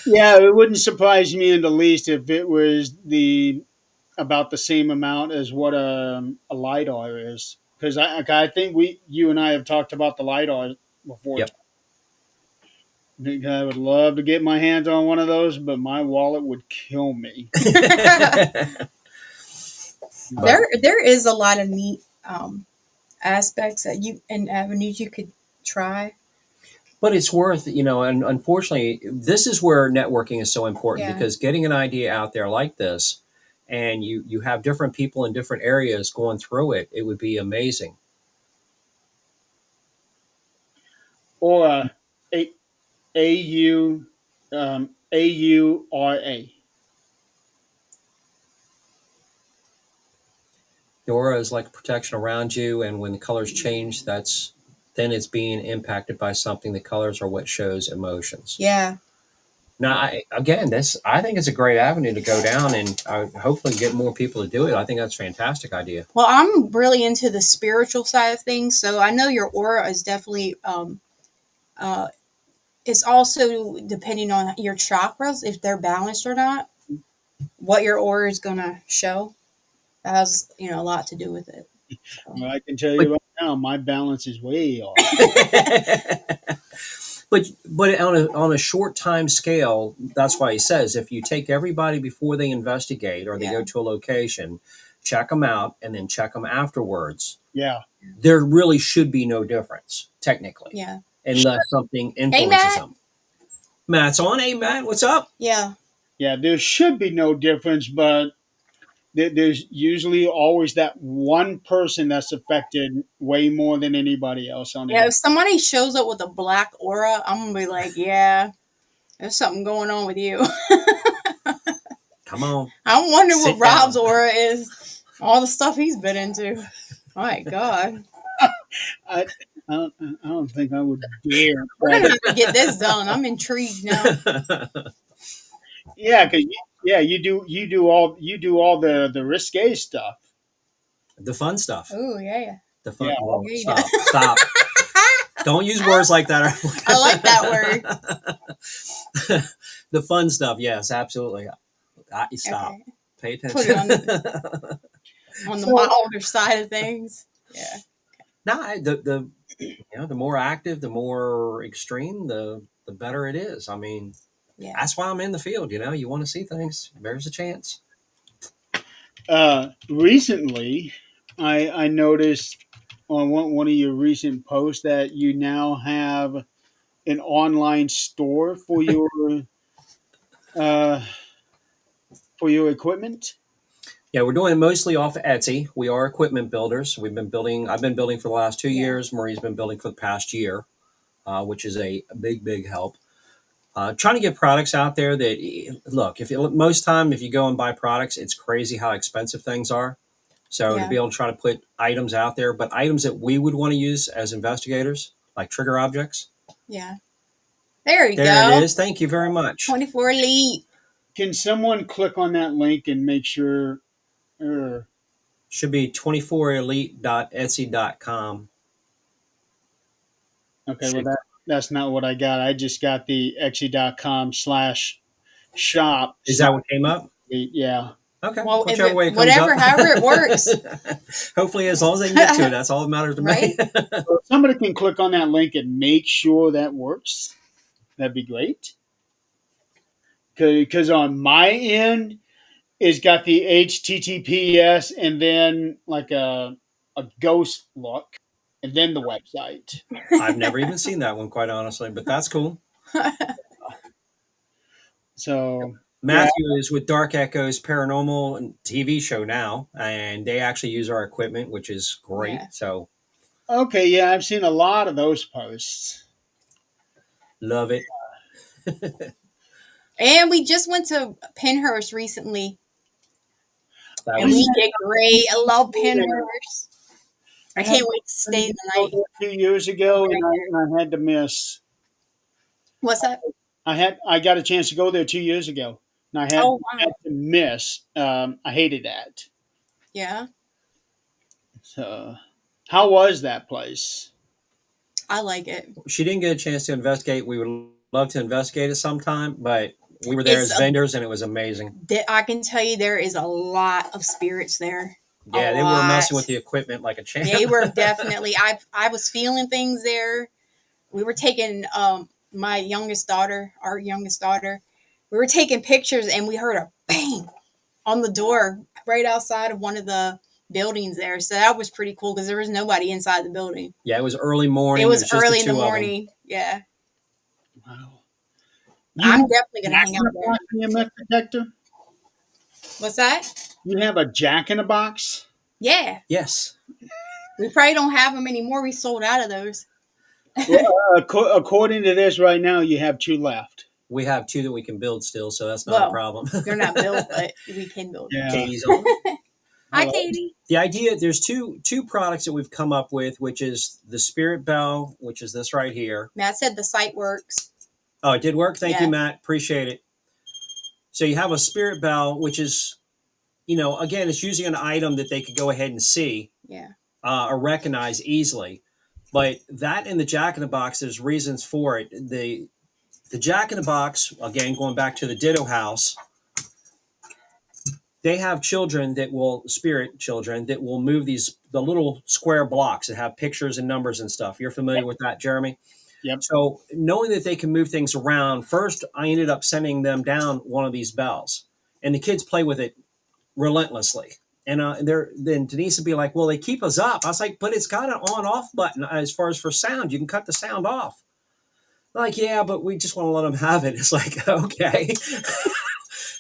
Yeah, it wouldn't surprise me in the least if it was the about the same amount as what a lidar is. Because I think you and I have talked about the lidar before. Yep. I think I would love to get my hands on one of those, but my wallet would kill me. But there is a lot of neat aspects that you and avenues you could try. but it's worth, and unfortunately, this is where networking is so important Yeah, because getting an idea out there like this, and you have different people in different areas going through it, it would be amazing. Or a AURA. The aura is like protection around you, and when the colors change, then it's being impacted by something. The colors are what shows emotions. yeah. Now, again, I think it's a great avenue to go down, and hopefully get more people to do it. I think that's a fantastic idea. Well, I'm really into the spiritual side of things, so I know your aura is definitely uh, it's also depending on your chakras if they're balanced or not. What your aura is gonna show that has a lot to do with it. So, Well, I can tell But you right now, my balance is way off. but on a short time scale, that's why he says if you take everybody before they investigate or they yeah, go to a location, check them out, and then check them afterwards, Yeah. there really should be no difference technically, yeah. unless something Hey, influences Matt. them. Matt's on. Hey, Matt, what's up? Yeah, Yeah, there should be no difference, but there's usually always that one person that's affected way more than anybody else on yeah. it. If somebody shows up with a black aura, I'm gonna be like, yeah, there's something going on with you. Come on, I'm wondering what sit Rob's down. aura is. All the stuff he's been into. My God, I, I don't think I would dare we're try gonna to. have to get this done. I'm intrigued now. Yeah, because yeah, you do all the risque stuff. The fun stuff. Oh yeah, The Yeah, fun. Well, yeah. He stop, does. stop. Don't use words like that. I like that word. The fun stuff. Yes, absolutely. Stop. Okay, Pay put it attention. on the so milder side of things. Yeah, No, the more active, the more extreme, the better it is. I mean, yeah, that's why I'm in the field. You want to see things. There's a chance. recently, I noticed on one of your recent posts that you now have an online store uh, for your equipment. Yeah, we're doing it mostly off of Etsy. We are equipment builders. We've been building. I've been building for the last two yeah, years. Marie's been building for the past year, which is a big, big help. Trying to get products out there that look. Most time, if you go and buy products, it's crazy how expensive things are. So to yeah, be able to try to put items out there, but items that we would want to use as investigators, like trigger objects. yeah. There you There it go. is. Thank you very much. 24 Elite. Can someone click on that link and make sure? Uh, Should be 24elite.etsy.com. okay, well Should, that's not what I got. I just got the Etsy.com/shop. is that what came up? Yeah. Okay, Well, if whichever it, way it comes whatever, up. however it works, Hopefully, as long as they can get to it, that's all that matters to right? me. So if somebody can click on that link and make sure that works, that'd be great. Because on my end, it's got the HTTPS and then like a ghost look, and then the website. I've never even seen that one, quite honestly, but that's cool. So yeah. Matthew is with Dark Echoes Paranormal and TV show now, and they actually use our equipment, which is great. Yeah. So Okay. Yeah, I've seen a lot of those posts. love it. And we just went to Penhurst recently, That and we was did great. I love Yeah, Penhurst. I I had can't wait to to stay the go night there 2 years ago, over and I had to miss. What's that? I got a chance to go there 2 years ago, and I had Oh, had wow. to miss. I hated that. Yeah, So, how was that place? I like it. she didn't get a chance to investigate. We would love to investigate it sometime, but we were there It's as a, vendors, and it was amazing. I can tell you there is a lot of spirits there. A Yeah, they were lot. messing with the equipment like a champ. They were definitely. I was feeling things there. We were taking my youngest daughter, our youngest daughter. We were taking pictures, and we heard a bang on the door right outside of one of the buildings there. So that was pretty cool because there was nobody inside the building. Yeah, it was early morning. It It was was just the early in the two of them. morning. Yeah, Wow. You I'm have definitely a gonna jack hang in out a there. box EMF detector? What's that? You have a jack in a box? Yeah, Yes. we probably don't have them anymore. We sold out of those. Well, according to this, right now you have two left. We have two that we can build still, so that's not a Well, problem. they're not built, but we can build them. Yeah. Katie's on. Hi, Hello. Katie. The idea, there's two products that we've come up with, which is the Spirit Bell, which is this right here. Matt said the site works. Oh, it did work. Thank you, Yeah, Matt. Appreciate it. So you have a spirit bell, which is, again, it's using an item that they could go ahead and see yeah, or recognize easily. But that in the Jack in the Box, there's reasons for it. The Jack in the Box, again, going back to the Ditto House, they have children that will spirit children that will move the little square blocks that have pictures and numbers and stuff. You're familiar with that, Jeremy? Yep. So knowing that they can move things around, first I ended up sending them down one of these bells, and the kids play with it relentlessly. And then Denise would be like, "Well, they keep us up." I was like, "But it's got an on-off button as far as for sound. You can cut the sound off." Like, yeah, but we just want to let them have it. It's like, okay.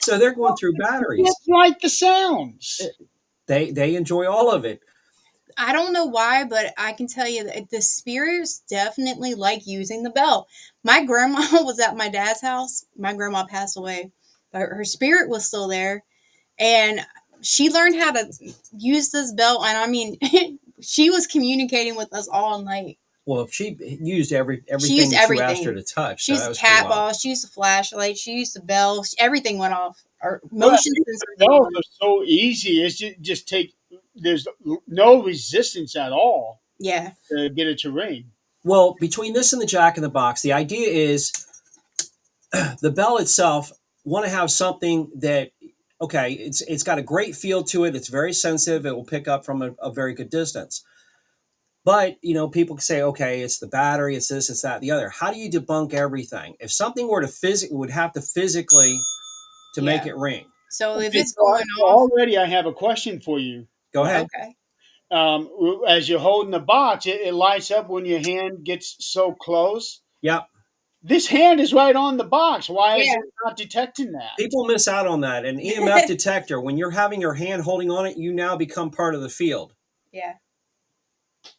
So they're going through batteries. Just like the sounds. They enjoy all of it. I don't know why, but I can tell you that the spirits definitely like using the bell. My grandma was at my dad's house. My grandma passed away, but her spirit was still there, and she learned how to use this bell. And I mean, she was communicating with us all night. Well, if she used She everything used that you asked her everything. to touch, She so used that the was pretty cat wild. ball. She used the flashlight. She used the bell. Everything went off. Our Well, motion sensors were bells on. are so easy. It's just take. There's no resistance at all Yeah, to get it to ring. Well, between this and the Jack in the Box, the idea is the bell itself want to have something that, okay, it's got a great feel to it. It's very sensitive. It will pick up from a very good distance. But people can say, okay, it's the battery, it's this, it's that, the other. How do you debunk everything? If something were to would have to physically to make yeah. it ring. So if Okay, it's so going off, already I have a question for you. Go Right? ahead. okay. As you're holding the box, it lights up when your hand gets so close. Yep. This hand is right on the box. Why is Yeah. it not detecting that? People miss out on that. An EMF detector, when you're having your hand holding on it, you now become part of the field. Yeah.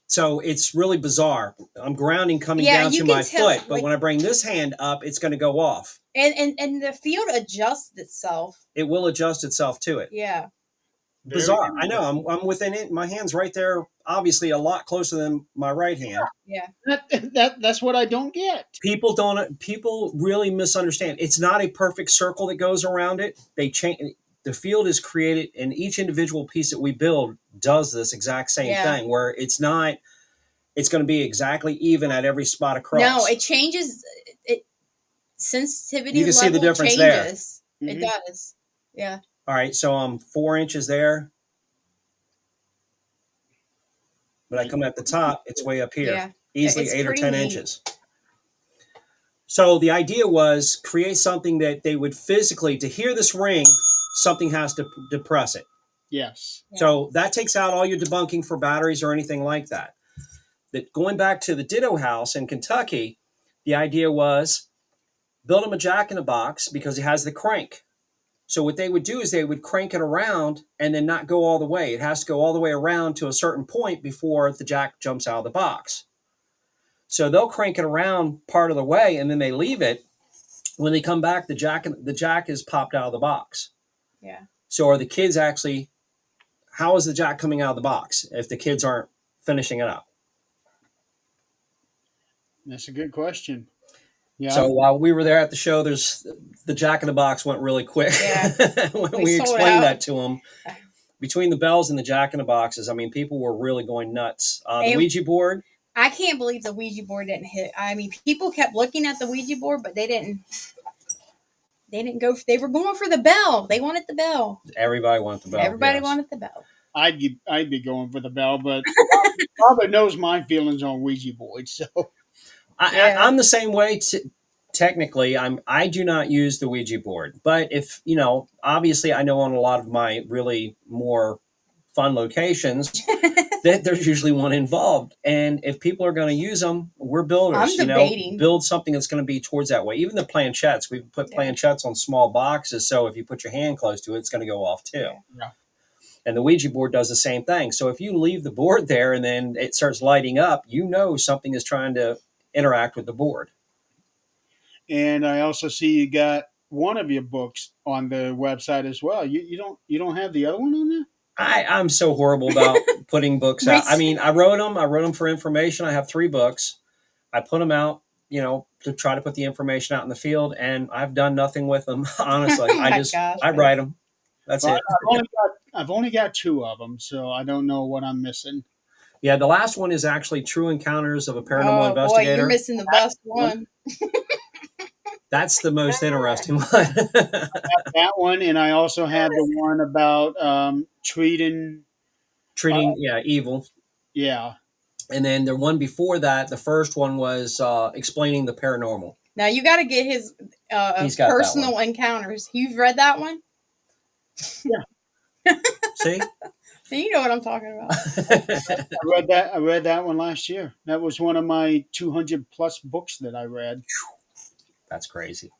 So it's really bizarre. I'm grounding coming Yeah, down you to can my tell, foot, but like, when I bring this hand up, it's going to go off. and the field adjusts itself. It will adjust itself to it. Yeah. Very Bizarre. I know. interesting. I'm within it. My hand's right there, obviously a lot closer than my right hand. Yeah. That's what I don't get. People really misunderstand. It's not a perfect circle that goes around it. They change. The field is created, and each individual piece that we build does this exact same Yeah. thing. Where it's not, it's going to be exactly even at every spot across. No, it changes. It sensitivity You can see the level difference there. changes. It Mhm. does. Yeah. All right, so I'm 4 inches there, but I come at the top, it's way up here, Yeah. easily It's 8 or 10 pretty neat. inches. So the idea was create something that they would physically, to hear this ring, something has to depress it. Yes. Yeah. So that takes out all your debunking for batteries or anything like that. That going back to the Ditto House in Kentucky, the idea was build them a Jack in the Box because it has the crank. So what they would do is they would crank it around and then not go all the way. It has to go all the way around to a certain point before the jack jumps out of the box. So they'll crank it around part of the way and then they leave it. When they come back, the jack is popped out of the box. Yeah. So are the kids actually? How is the jack coming out of the box if the kids aren't finishing it up? That's a good question. Yeah. So while we were there at the show, the Jack in the Box went really quick. Yeah. When We we sold explained out. that to them. Between the bells and the Jack in the Boxes, I mean, people were really going nuts. The And- Ouija board, I can't believe the Ouija board didn't hit. I mean, people kept looking at the Ouija board, but they didn't. They didn't go. They were going for the bell. They wanted the bell. everybody wanted the bell. Everybody yes. wanted the bell. I'd be going for the bell, but Robert knows my feelings on Ouija boards. So Yeah. I'm the same way. Technically, I do not use the Ouija board, but if obviously, I know on a lot of my really more fun locations that there's usually one involved, and if people are going to use them, we're builders. I'm debating. Build something that's going to be towards that way. Even the planchettes, we put Yeah. planchettes on small boxes, so if you put your hand close to it, it's going to go off too. Yeah. And the Ouija board does the same thing. So if you leave the board there and then it starts lighting up, something is trying to interact with the board. and I also see you got one of your books on the website as well. You don't have the other one on there? I'm so horrible about putting books out. I mean, I wrote them for information. I have 3 books. I put them out. to try to put the information out in the field, and I've done nothing with them. Honestly, Oh my gosh, I write them. That's Well, it. I've only got two of them, so I don't know what I'm missing. Yeah, the last one is actually True Encounters of a Paranormal Oh boy, you're Investigator. missing the best one. That's the most interesting one. That one, and I also have the one about treating. Treating, yeah, evil. Yeah, And then the one before that, the first one was explaining the paranormal. Now you got to get his He's got that personal encounters. You've read that one? See? So you know what I'm talking about. I read that. I read that one last year. That was one of my 200 plus books that I read. That's crazy.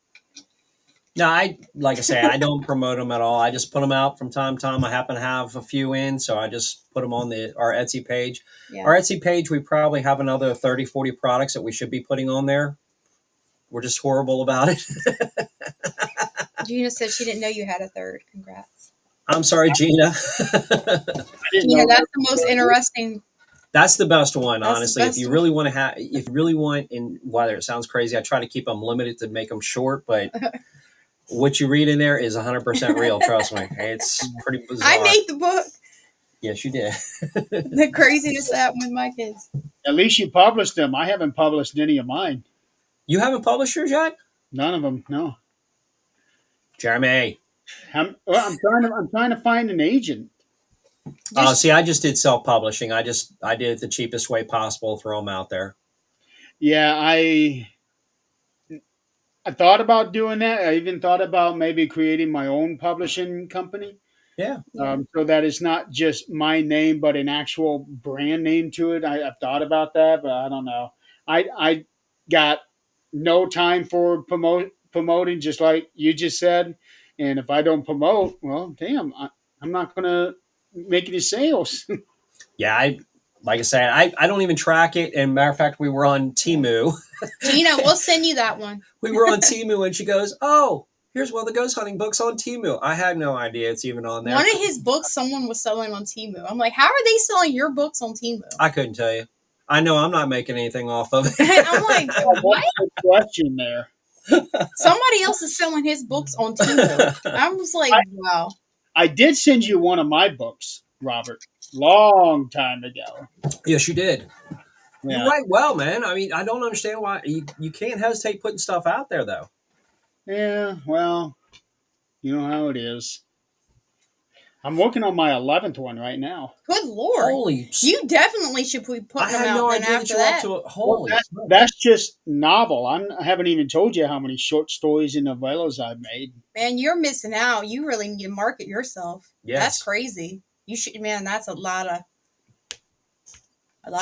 No, like I say, I don't promote them at all. I just put them out from time to time. I happen to have a few in, so I just put them on our Etsy page. Yeah. Our Etsy page, we probably have another 30, 40 products that we should be putting on there. We're just horrible about it. Gina said she didn't know you had a third. Congrats. I'm sorry, Gina. Gina, that's the most interesting. That's the best one, That's the honestly. If best you one. really want to have, if you really want, and whether it sounds crazy, I try to keep them limited to make them short, but what you read in there is 100% real. Trust me. It's pretty bizarre. I made the book. Yes, you did. The craziest that with my kids. At least you published them. I haven't published any of mine. You haven't published yours yet? None of them. No. Jeremy. I'm trying to find an agent. See, I just did self-publishing. I did it the cheapest way possible, throw them out there. Yeah, I thought about doing that. I even thought about maybe creating my own publishing company. Yeah. So that it's not just my name, but an actual brand name to it. I've thought about that, but I don't know. I got no time for promoting, just like you just said. And if I don't promote, well, damn, I'm not going to make any sales. Yeah, like I said, I don't even track it. And matter of fact, we were on Temu. Gina, we'll send you that one. We were on Temu, and she goes, "Oh, here's one of the ghost hunting books on Temu." I had no idea it's even on there. One of his books someone was selling on Temu. I'm like, how are they selling your books on Temu? I couldn't tell you. I know I'm not making anything off of it. I'm like, what? What's the question there? Somebody else is selling his books on Temu. I was like, wow. I did send you one of my books, Robert, long time ago. Yes, you did. Yeah. You write well, man. I mean, I don't understand why you can't hesitate putting stuff out there, though. Yeah, well, you know how it is. I'm working on my 11th one right now. Good Lord. Holy! You definitely should be I putting them had out no then idea that after you're up that. to it. Holy! That's just novel. I haven't even told you how many short stories and novellas I've made. Man, you're missing out. You really need to market yourself. Yes. That's crazy. You should, man, that's a lot of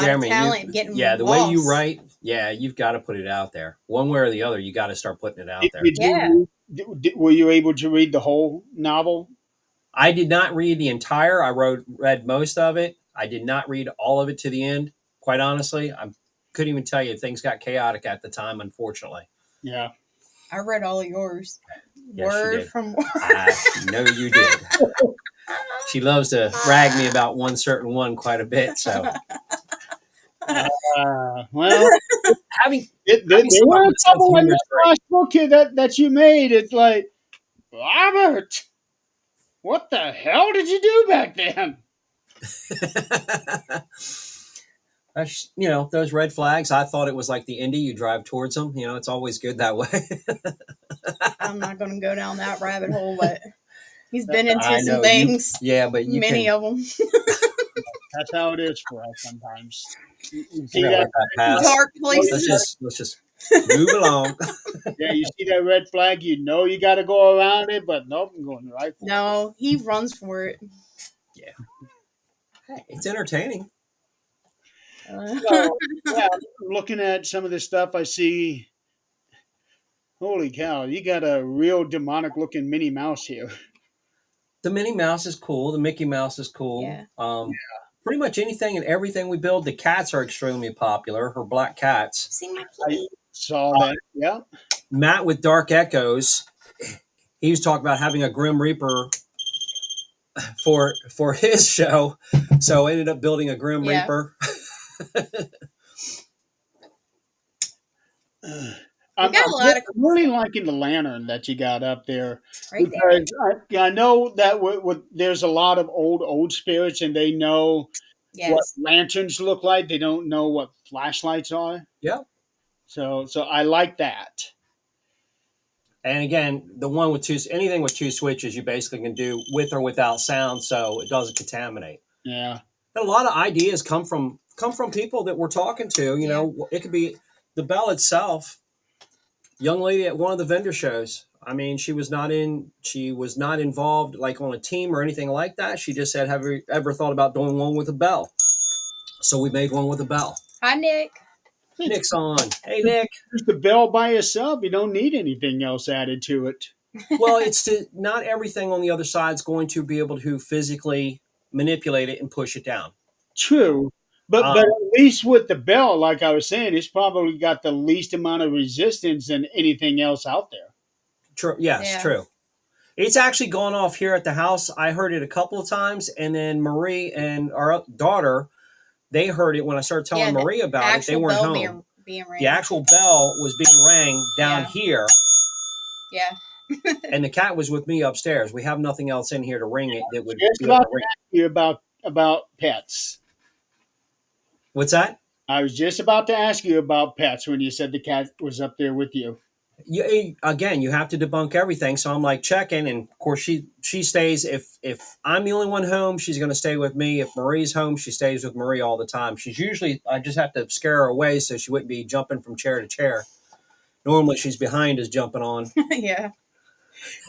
Jeremy, talent getting the way you lost. write, you've got to put it out there. One way or the other, you got to start putting it out there. Were you able to read the whole novel? I did not read the entire. I read most of it. I did not read all of it to the end. Quite honestly, I couldn't even tell you. Things got chaotic at the time, unfortunately. Yeah. I read all of yours. Yes, Word from word. I know you did. She loves to rag me about one certain one quite a bit. So, Well, having there were a couple in this last book here that you made. It's like, Robert, what the hell did you do back then? Those red flags. I thought it was like the Indy. You drive towards them. It's always good that way. I'm not going to go down that rabbit hole, but he's been into some know, things. but many of them. That's how it is for us sometimes. You see We're gonna that? let that pass. Dark places. Let's just move along. Yeah, you see that red flag, you know you got to go around it, but nope, I'm going right for it. No, he runs for it. Yeah. Hey, it's entertaining. So, yeah, I'm looking at some of this stuff I see. Holy cow, you got a real demonic looking Minnie Mouse here. The Minnie Mouse is cool. The Mickey Mouse is cool. Yeah. Pretty much anything and everything we build. The cats are extremely popular. Her black cats. See my I kitty? saw that. Yeah. Matt with Dark Echoes. He was talking about having a Grim Reaper for his show, so I ended up building a Grim Reaper. We got a I'm lot of cool really stuff liking the lantern that you got up there right there. because I know that there's a lot of old spirits and they know what Yes. lanterns look like. They don't know what flashlights are. Yeah. So I like that. And again, the one with two, anything with two switches, you basically can do with or without sound, so it doesn't contaminate. Yeah. And a lot of ideas come from people that we're talking to. Yeah. It could be the bell itself. Young lady at one of the vendor shows. I mean, she was not involved like on a team or anything like that. She just said, "Have you ever thought about doing one with a bell?" So we made one with a bell. Hi, Nick. It's Nick's on. Hey, Nick. just the bell by itself. You don't need anything else added to it. Well, it's not everything on the other side is going to be able to physically manipulate it and push it down. True. But Um, at least with the bell, like I was saying, it's probably got the least amount of resistance than anything else out there. true. Yes, Yeah. true. It's actually gone off here at the house. I heard it a couple of times, and then Marie and our daughter, they heard it when I started telling Yeah. The Marie about it. They actual weren't bell home. being The rang. actual bell was being rang down Yeah. here, Yeah. and the cat was with me upstairs. We have nothing else in here to ring it that would Just be able about to to ring. ask you about pets. What's that? I was just about to ask you about pets when you said the cat was up there with you. Again, you have to debunk everything. So I'm like checking, and of course she stays. If I'm the only one home, she's going to stay with me. If Marie's home, she stays with Marie all the time. She's usually I just have to scare her away so she wouldn't be jumping from chair to chair. Normally she's behind us jumping on. Yeah.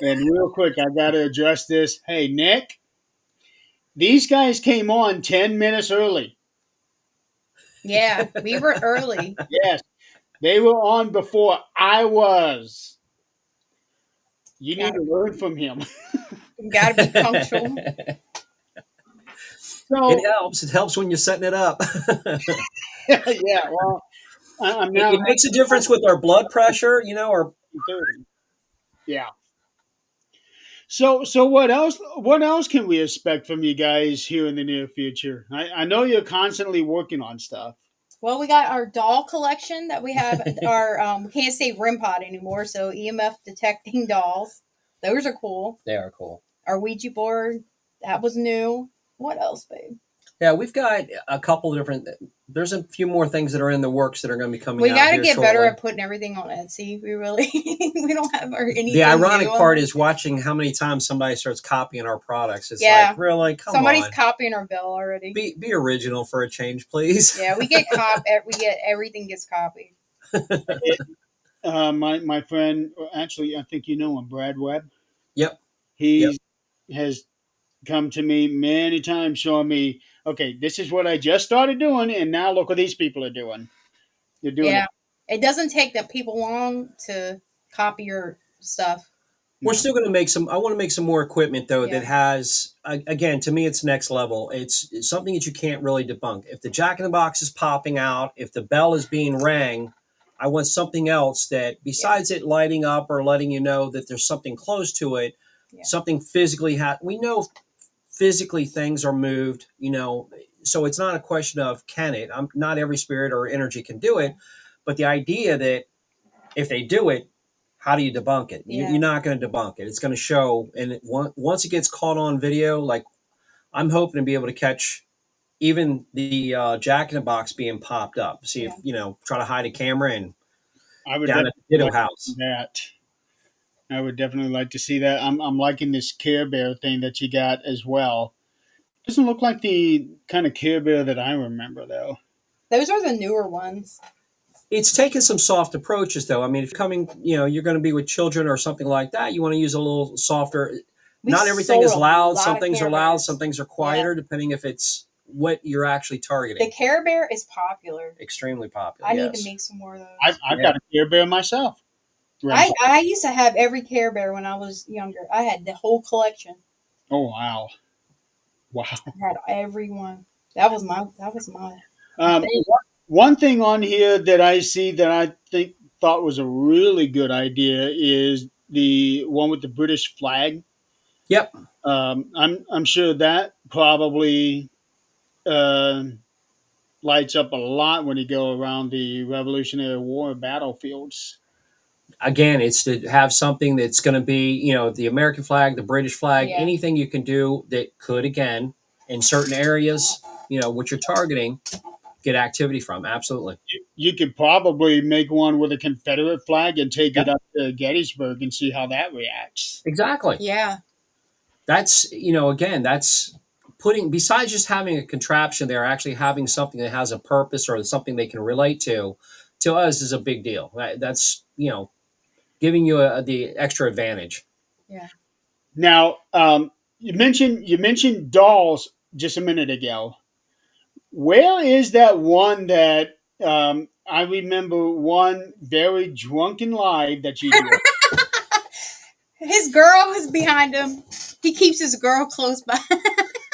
And real quick, I got to address this. Hey, Nick, these guys came on 10 minutes early. Yeah. We were early. Yes, they were on before I was. You need Gotta, to learn from him. gotta be punctual. It So, helps. It helps when you're setting it up. yeah, well, I'm now It makes a difference with our blood pressure. Or 30. Yeah. So what else? What else can we expect from you guys here in the near future? I know you're constantly working on stuff. Well, we got our doll collection that we have. Our we can't say REM pod anymore, so EMF detecting dolls. Those are cool. they are cool. Our Ouija board that was new. What else, babe? Yeah, we've got a couple different. There's a few more things that are in the works that are going to be coming We out got to here get better shortly. at putting everything on Etsy. We really we don't have anything. The ironic new on part it. is watching how many times somebody starts copying our products. It's Yeah. like, really, come Somebody's on, copying our bill already. be original for a change, please. Yeah, we get everything gets copied. My friend, actually, I think you know him, Brad Webb. Yep, yep. He has come to me many times showing me, okay, this is what I just started doing, and now look what these people are doing. They're doing Yeah, it doesn't take the people long to copy your stuff. We're No. still going to make some. I want to make some more equipment though Yeah. that has. Again, to me, it's next level. It's something that you can't really debunk. If the Jack in the Box is popping out, if the bell is being rang, I want something else that besides it lighting up or letting you know that there's something close to it, Yeah. something physically. We know physically things are moved. So it's not a question of can it. Not every spirit or energy can do it, but the idea that if they do it, how do you debunk it? Yeah. You're not going to debunk it. It's going to show. And once it gets caught on video, like I'm hoping to be able to catch even the Jack in the Box being popped up. See if, try to hide a camera and I would down at definitely the Ditto like to see House. that. I would definitely like to see that. I'm liking this Care Bear thing that you got as well. Doesn't look like the kind of Care Bear that I remember though. Those are the newer ones. It's taken some soft approaches though. I mean, if you're going to be with children or something like that, you want to use a little softer. We Not everything sold is a loud. lot Some of things Care are loud. Bears. Some things are quieter, depending if it's what you're actually targeting. The Care Bear is popular. Extremely popular. I yes. need to make some more of those. I've got a Care Bear myself. I used to have every Care Bear when I was younger. I had the whole collection. Oh wow, wow. I had every one. That was my. Um, one thing on here that I see that I thought was a really good idea is the one with the British flag. Yep. I'm sure that probably uh, lights up a lot when you go around the Revolutionary War battlefields. Again, it's to have something that's going to be, the American flag, the British flag, Yeah. anything you can do that could, again, in certain areas, what you're targeting, get activity from. Absolutely. You could probably make one with a Confederate flag and take Yeah, it up to Gettysburg and see how that reacts. exactly. Yeah. That's, again, that's putting, besides just having a contraption, they're actually having something that has a purpose or something they can relate to us is a big deal. That's, giving you the extra advantage. Yeah. Now, you mentioned dolls just a minute ago. Where is that one that I remember one very drunken lie that you did? His girl is behind him. He keeps his girl close by.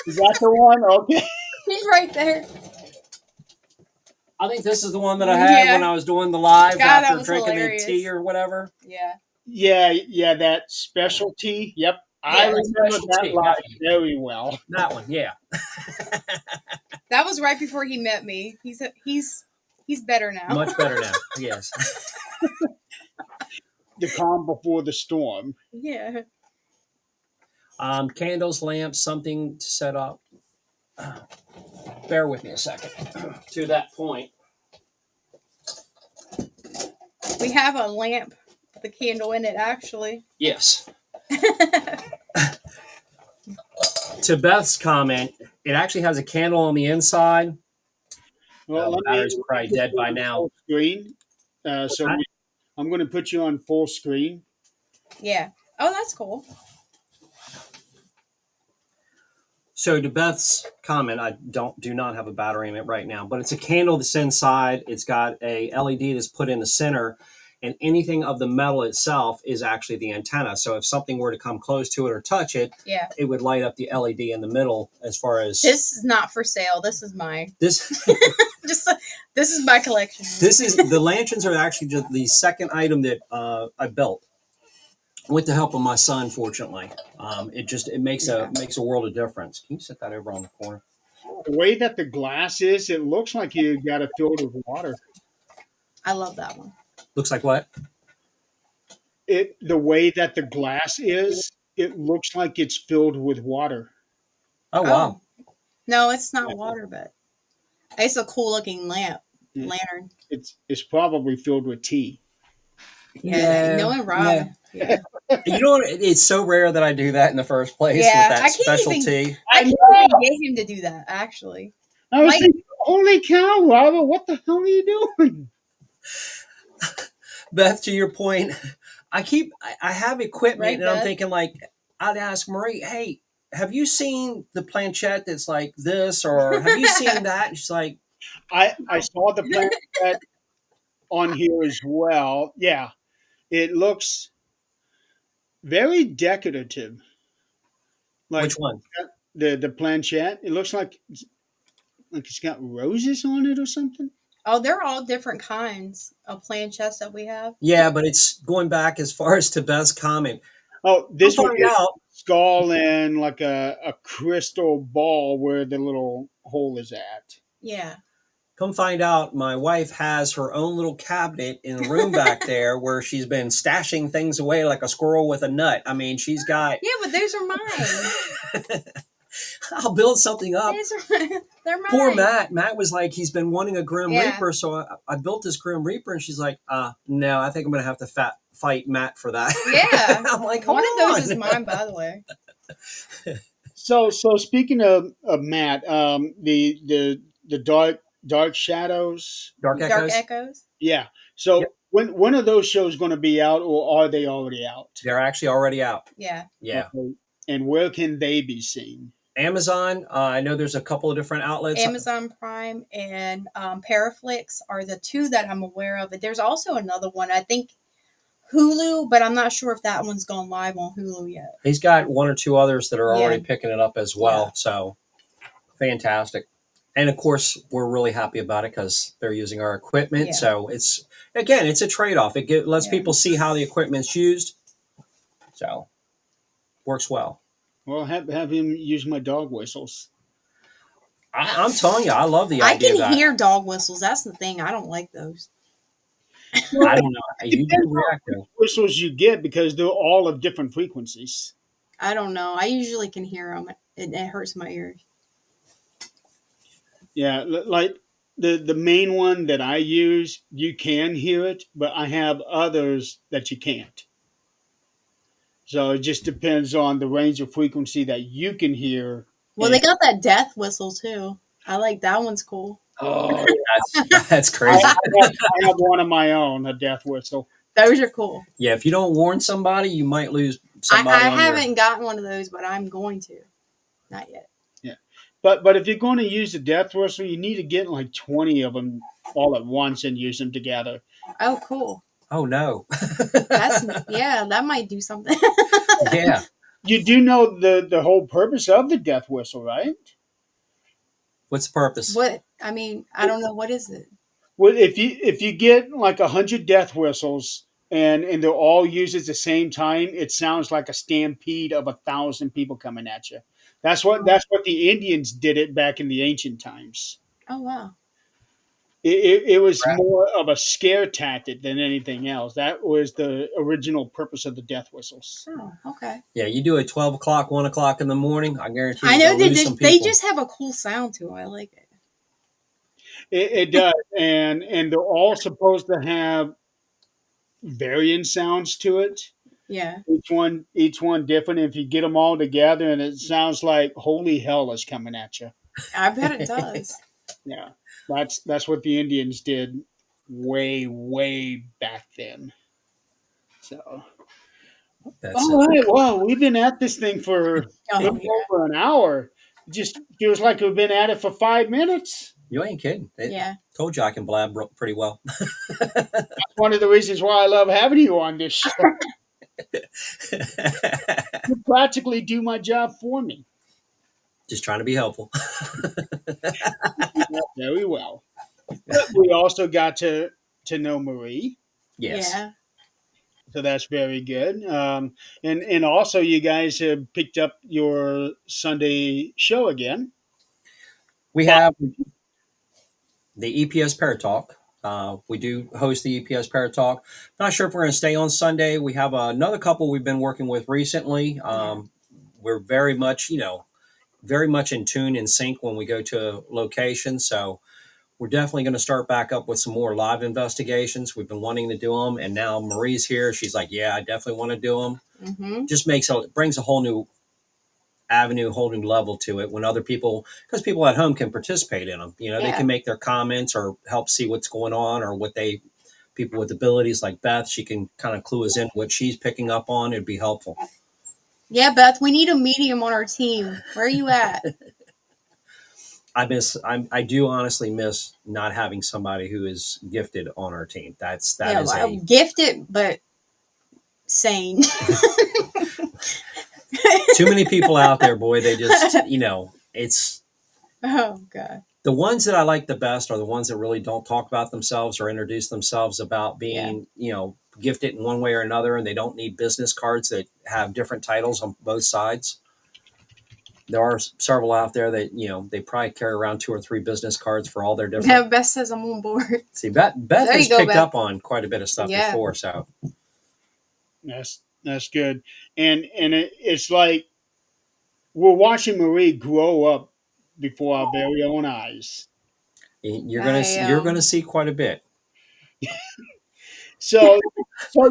Is that the one? Okay. He's right there. I think this is the one that I had when Yeah. I was doing the live God, that after was drinking the hilarious. tea or whatever. Yeah. Yeah, that specialty. Yep. I Yeah. remember that Specialty, lie that, very well. that one, yeah. That was right before he met me. He's better now. Much better now, yes. The calm before the storm. Yeah. Candles, lamps, something to set up. Bear with me a second. To that point. We have a lamp with a candle in it, actually. Yes. To Beth's comment, it actually has a candle on the inside. Well, let me Battery's probably put dead you by on now. full screen. What's So that? I'm going to put you on full screen. Yeah. Oh, that's cool. So to Beth's comment, I do not have a battery in it right now, but it's a candle that's inside. It's got a LED that's put in the center, and anything of the metal itself is actually the antenna. So if something were to come close to it or touch it, Yeah. it would light up the LED in the middle. As far as This is not for sale. This is mine. this, Just this is my collection. this is the lanterns are actually just the second item that I built with the help of my son. Fortunately, it makes a world of difference. Can you set that over on the corner? The way that the glass is, it looks like you got it filled with water. I love that one. Looks like what? The way that the glass is, it looks like it's filled with water. Oh wow! No, it's not water, but it's a cool looking lantern. It's probably filled with tea. Yeah. Knowing Rob. Yeah. You know what? It's so rare that I do that in the first place Yeah, with that I can't specialty. I can't even get him to do that, actually. I was Like- thinking, holy cow, Robert, what the hell are you doing? Beth, to your point, I have equipment, Right, and I'm Beth? thinking like I'd ask Marie, hey, have you seen the planchette that's like this, or have you seen that? And she's like, I saw the planet on here as well. Yeah, it looks very decorative. Like which one? the planchette, it looks like it's got roses on it or something. Oh, they're all different kinds of planchettes that we have. Yeah, but it's going back as far as to Beth's comment. Oh, this We'll one find is out. skull and like a crystal ball where the little hole is at. Yeah. Come find out, my wife has her own little cabinet in the room back there where she's been stashing things away like a squirrel with a nut. I mean, she's got. Yeah, but those are mine. I'll build something up. They're mine. Poor Matt. Matt was like, he's been wanting a Grim Yeah. Reaper, so I built this Grim Reaper, and she's like, no, I think I'm going to have to fight Matt for that. Yeah. I'm like, come One on. of those is mine, by the way. So speaking of Matt, the dark shadows. Dark Dark Echoes? Echoes. Yeah. So Yep. when are those shows going to be out, or are they already out? They're actually already out. Yeah. Yeah. Okay. And where can they be seen? Amazon, I know there's a couple of different outlets. Amazon Prime and Paraflix are the two that I'm aware of. But there's also another one, I think Hulu, but I'm not sure if that one's gone live on Hulu yet. He's got one or two others that are Yeah. already picking it up as well. Yeah. So fantastic. And of course, we're really happy about it because they're using our equipment. Yeah. So it's a trade-off. It lets Yeah. people see how the equipment's used. So works well. Well, have him use my dog whistles. I'm telling you, I love the I idea of can that. hear dog whistles. That's the thing. I don't like those. Well, I don't know. it You do depends on react which though. whistles you get because they're all of different frequencies. I don't know. I usually can hear them. It hurts my ears. Yeah, like the main one that I use, you can hear it, but I have others that you can't. So it just depends on the range of frequency that you can hear. Well, And they got that death whistle too. I like that one's cool. oh, That's I crazy. have one of my own, a death whistle. Those are cool. Yeah, if you don't warn somebody, you might lose I somebody on your. haven't gotten one of those, but I'm going to. Not yet. Yeah, but if you're going to use the death whistle, you need to get like 20 of them all at once and use them together. Oh, cool. Oh no. That's yeah. That might do something. Yeah. You do know the whole purpose of the death whistle, right? What's the purpose? What? I mean, I don't know. What is it? Well, if you get like 100 death whistles and they're all used at the same time, it sounds like a stampede of 1,000 people coming at you. That's what the Indians did it back in the ancient times. Oh wow. It was more of a scare tactic than anything else. That was the original purpose of the death whistles. Oh, okay. Yeah, you do it 12 o'clock, 1 o'clock in the morning. I guarantee I you're know gonna they lose some they people. just have a cool sound to them. I like it. It does, and they're all supposed to have varying sounds to it. Yeah, Each one different. If you get them all together, and it sounds like holy hell is coming at you. I bet it does. Yeah, that's what the Indians did way back then. So, That's all it. right. Well, we've been at this thing for a Oh little yeah, over an hour. It just feels like we've been at it for 5 minutes. You ain't kidding. yeah. Told you I can blab pretty well. That's one of the reasons why I love having you on this show. You practically do my job for me. Just trying to be helpful. Yeah, very well. But we also got to know Marie, Yes. Yeah. so that's very good. And also you guys have picked up your Sunday show again. We have the EPS Paratalk. We do host the EPS Paratalk. Not sure if we're going to stay on Sunday. We have another couple we've been working with recently. We're very much in tune, in sync when we go to a location. So we're definitely going to start back up with some more live investigations. We've been wanting to do them, and now Marie's here. She's like, "Yeah, I definitely want to do them." Mm-hmm. Just brings a whole new avenue, whole new level to it when other people, because people at home can participate in them. They Yeah. can make their comments or help see what's going on, or people with abilities like Beth, she can kind of clue us in what she's picking up on. It'd be helpful. Yeah, Beth, we need a medium on our team. Where are you at? I do honestly miss not having somebody who is gifted on our team. That Yeah, is I'm gifted but sane. too many people out there, boy. They just, it's Oh god. the ones that I like the best are the ones that really don't talk about themselves or introduce themselves about Yeah. being, gifted in one way or another, and they don't need business cards that have different titles on both sides. There are several out there that, they probably carry around 2 or 3 business cards for all their different. Yeah, Beth says I'm on board. See, Beth There has you go, picked Beth. up on quite a bit of stuff Yeah. before, so That's good. And it's like we're watching Marie grow up before our very own eyes. you're gonna see quite a bit. So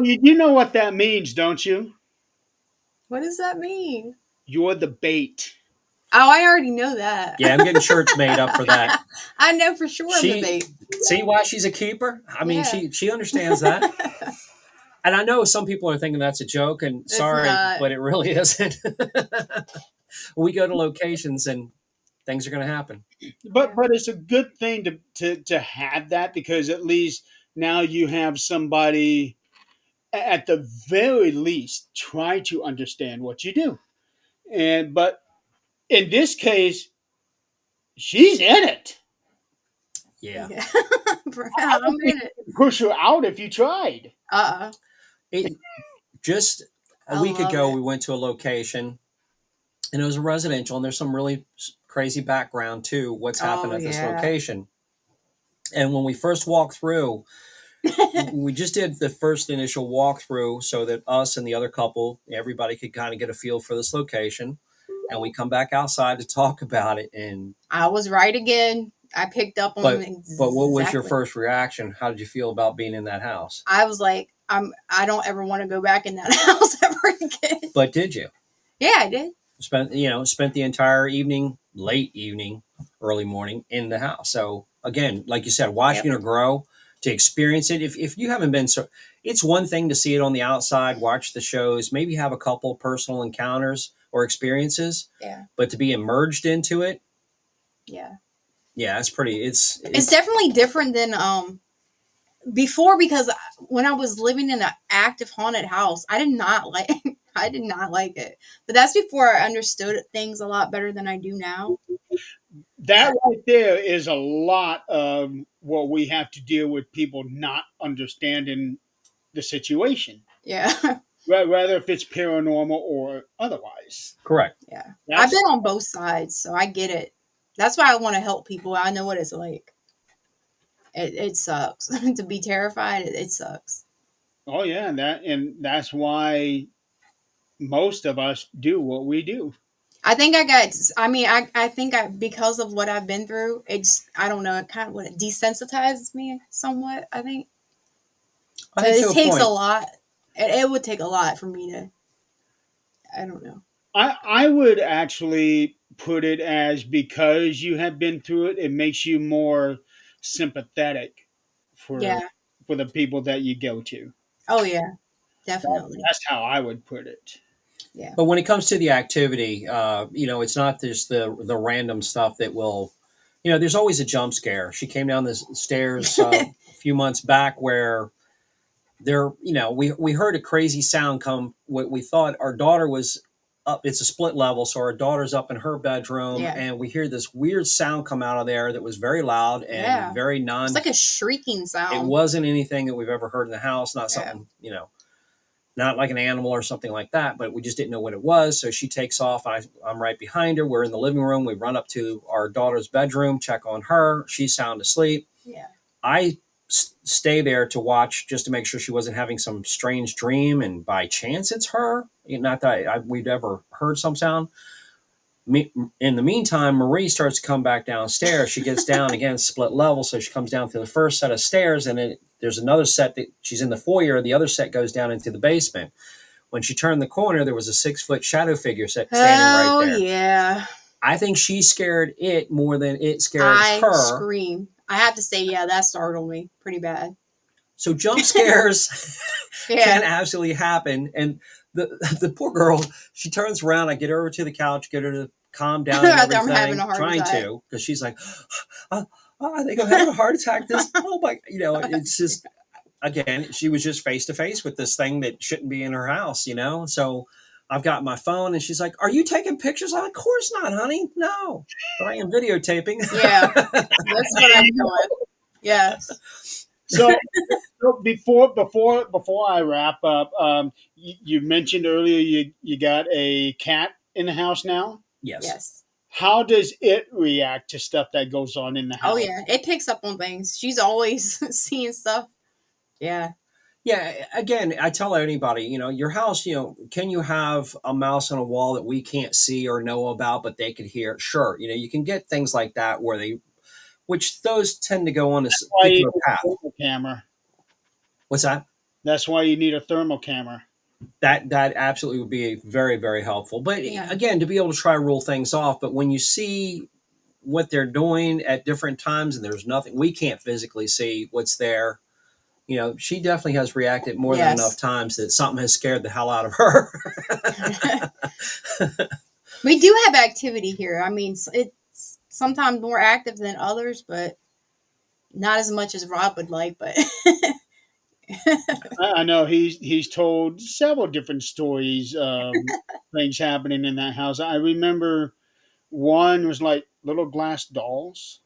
you do know what that means, don't you? What does that mean? You're the bait. Oh, I already know that. Yeah, I'm getting shirts made up for that. I know for sure I'm the She bait. see why she's a keeper. I mean, Yeah. she understands that. And I know some people are thinking that's a joke, and It's sorry, not. but it really isn't. We go to locations and things are going to happen. But it's a good thing to have that because at least now you have somebody at the very least try to understand what you do. But in this case, she's in it. Yeah. Yeah. I'm in it. Push her out if you tried. Uh-uh. It just a I week love ago it. we went to a location and it was a residential, and there's some really crazy background to what's happened Oh at this yeah. location. And when we first walked through, we just did the first initial walkthrough so that us and the other couple, everybody could kind of get a feel for this location. And we come back outside to talk about it. And I was right again. I picked up on but what was your exactly. first reaction? How did you feel about being in that house? I was like, I don't ever want to go back in that house ever again. But did you? Yeah, I did. Spent the entire evening, late evening, early morning in the house. So again, like you said, watching Yep. her grow, to experience it. If you haven't been, so it's one thing to see it on the outside, watch the shows, maybe have a couple personal encounters or experiences, Yeah. but to be immersed into it, Yeah. yeah, it's pretty. It's definitely different than before, because when I was living in an active haunted house, I did not like I did not like it. But that's before I understood things a lot better than I do now. That right there is a lot of what we have to deal with, people not understanding the situation, Yeah. whether if it's paranormal or otherwise. correct. Yeah. I've That's been on both sides, so I get it. That's why I want to help people. I know what it's like. It sucks to be terrified. It sucks. oh yeah, and that's why most of us do what we do. I think I got. I mean, I think because of what I've been through, it's I don't know. It kind of what it desensitizes me somewhat. I think I so. think to It a takes a point. lot. It would take a lot for me to. I don't know. I would actually put it as, because you have been through it, it makes you more sympathetic for Yeah. for the people that you go to. Oh yeah. Definitely. That's how I would put it. Yeah. But when it comes to the activity, it's not just the random stuff that will, there's always a jump scare. She came down the stairs a few months back where we heard a crazy sound come. What we thought our daughter was up. It's a split level, so our daughter's up in her bedroom, Yeah. and we hear this weird sound come out of there that was very loud and Yeah. very It's non. like a shrieking It sound. wasn't anything that we've ever heard in the house. Not Yeah. something, not like an animal or something like that, but we just didn't know what it was. So she takes off. I'm right behind her. We're in the living room. We run up to our daughter's bedroom, check on her. She's sound asleep. Yeah. I stay there to watch just to make sure she wasn't having some strange dream. And by chance, it's her. Not that we'd ever heard some sound. In the meantime, Marie starts to come back downstairs. She gets down again, split level. So she comes down to the first set of stairs, and then there's another set that she's in the foyer. The other set goes down into the basement. When she turned the corner, there was a 6-foot shadow figure standing right Oh there. yeah. I think she scared it more than it scared I her. scream. I have to say, yeah, that startled me pretty bad. So jump scares Yeah. can absolutely happen. And the poor girl, she turns around. I get her over to the couch, get her to calm down and I'm everything. having a heart trying attack. to, because she's like, I think I'm having a heart attack. Oh my, it's just, again, she was just face to face with this thing that shouldn't be in her house, So I've got my phone, and she's like, "Are you taking pictures?" I'm like, "Of course not, honey. No, but I am videotaping." Yeah. That's what I'm doing. Yes. So, before I wrap up, you mentioned earlier you got a cat in the house now. Yes. Yes. How does it react to stuff that goes on in the house? Oh yeah. It picks up on things. She's always seeing stuff. Yeah. Yeah. Again, I tell anybody, your house, can you have a mouse on a wall that we can't see or know about, but they could hear? Sure. You can get things like that which those tend to go on a Why you particular need path. a thermal camera. What's that? That's why you need a thermal camera. That absolutely would be very, very helpful. But Yeah. again, to be able to try to rule things off, but when you see what they're doing at different times and there's nothing, we can't physically see what's there. She definitely has reacted more than Yes. enough times that something has scared the hell out of her. We do have activity here. I mean, it's sometimes more active than others, but not as much as Rob would like. But I know he's told several different stories, things happening in that house. I remember one was like little glass dolls.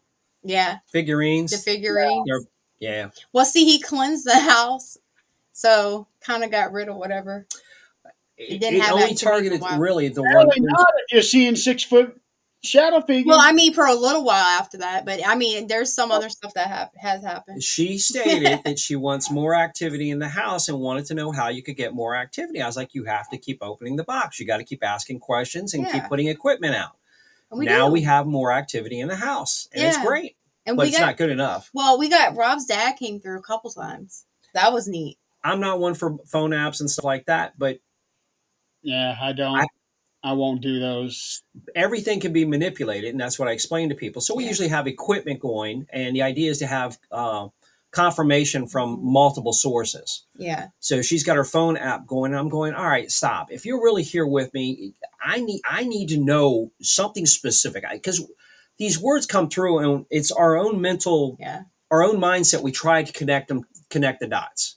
yeah, Figurines. the figurines. Yeah. Well, see, he cleansed the house, so kind of got rid of whatever. It didn't It have only activity for a targeted while. really the one. Really not if you're seeing 6 foot shadow Well, figures. I mean, for a little while after that, but I mean, there's some other stuff that has happened. She stated that she wants more activity in the house and wanted to know how you could get more activity. I was like, you have to keep opening the box. You got to keep asking questions and keep Yeah, putting equipment out. and we Now we do. have more activity in the house, and it's Yeah, great, and but we it's got not good enough. we got Rob's dad came through a couple times. That was neat. I'm not one for phone apps and stuff like that, but Yeah, I I, don't. I won't do those. everything can be manipulated, and that's what I explain to people. So we Yeah, usually have equipment going, and the idea is to have confirmation from Mhm. multiple sources. Yeah, So she's got her phone app going, and I'm going, all right, stop. If you're really here with me, I need to know something specific, because these words come through, and it's yeah, our own mindset. We try to connect the dots.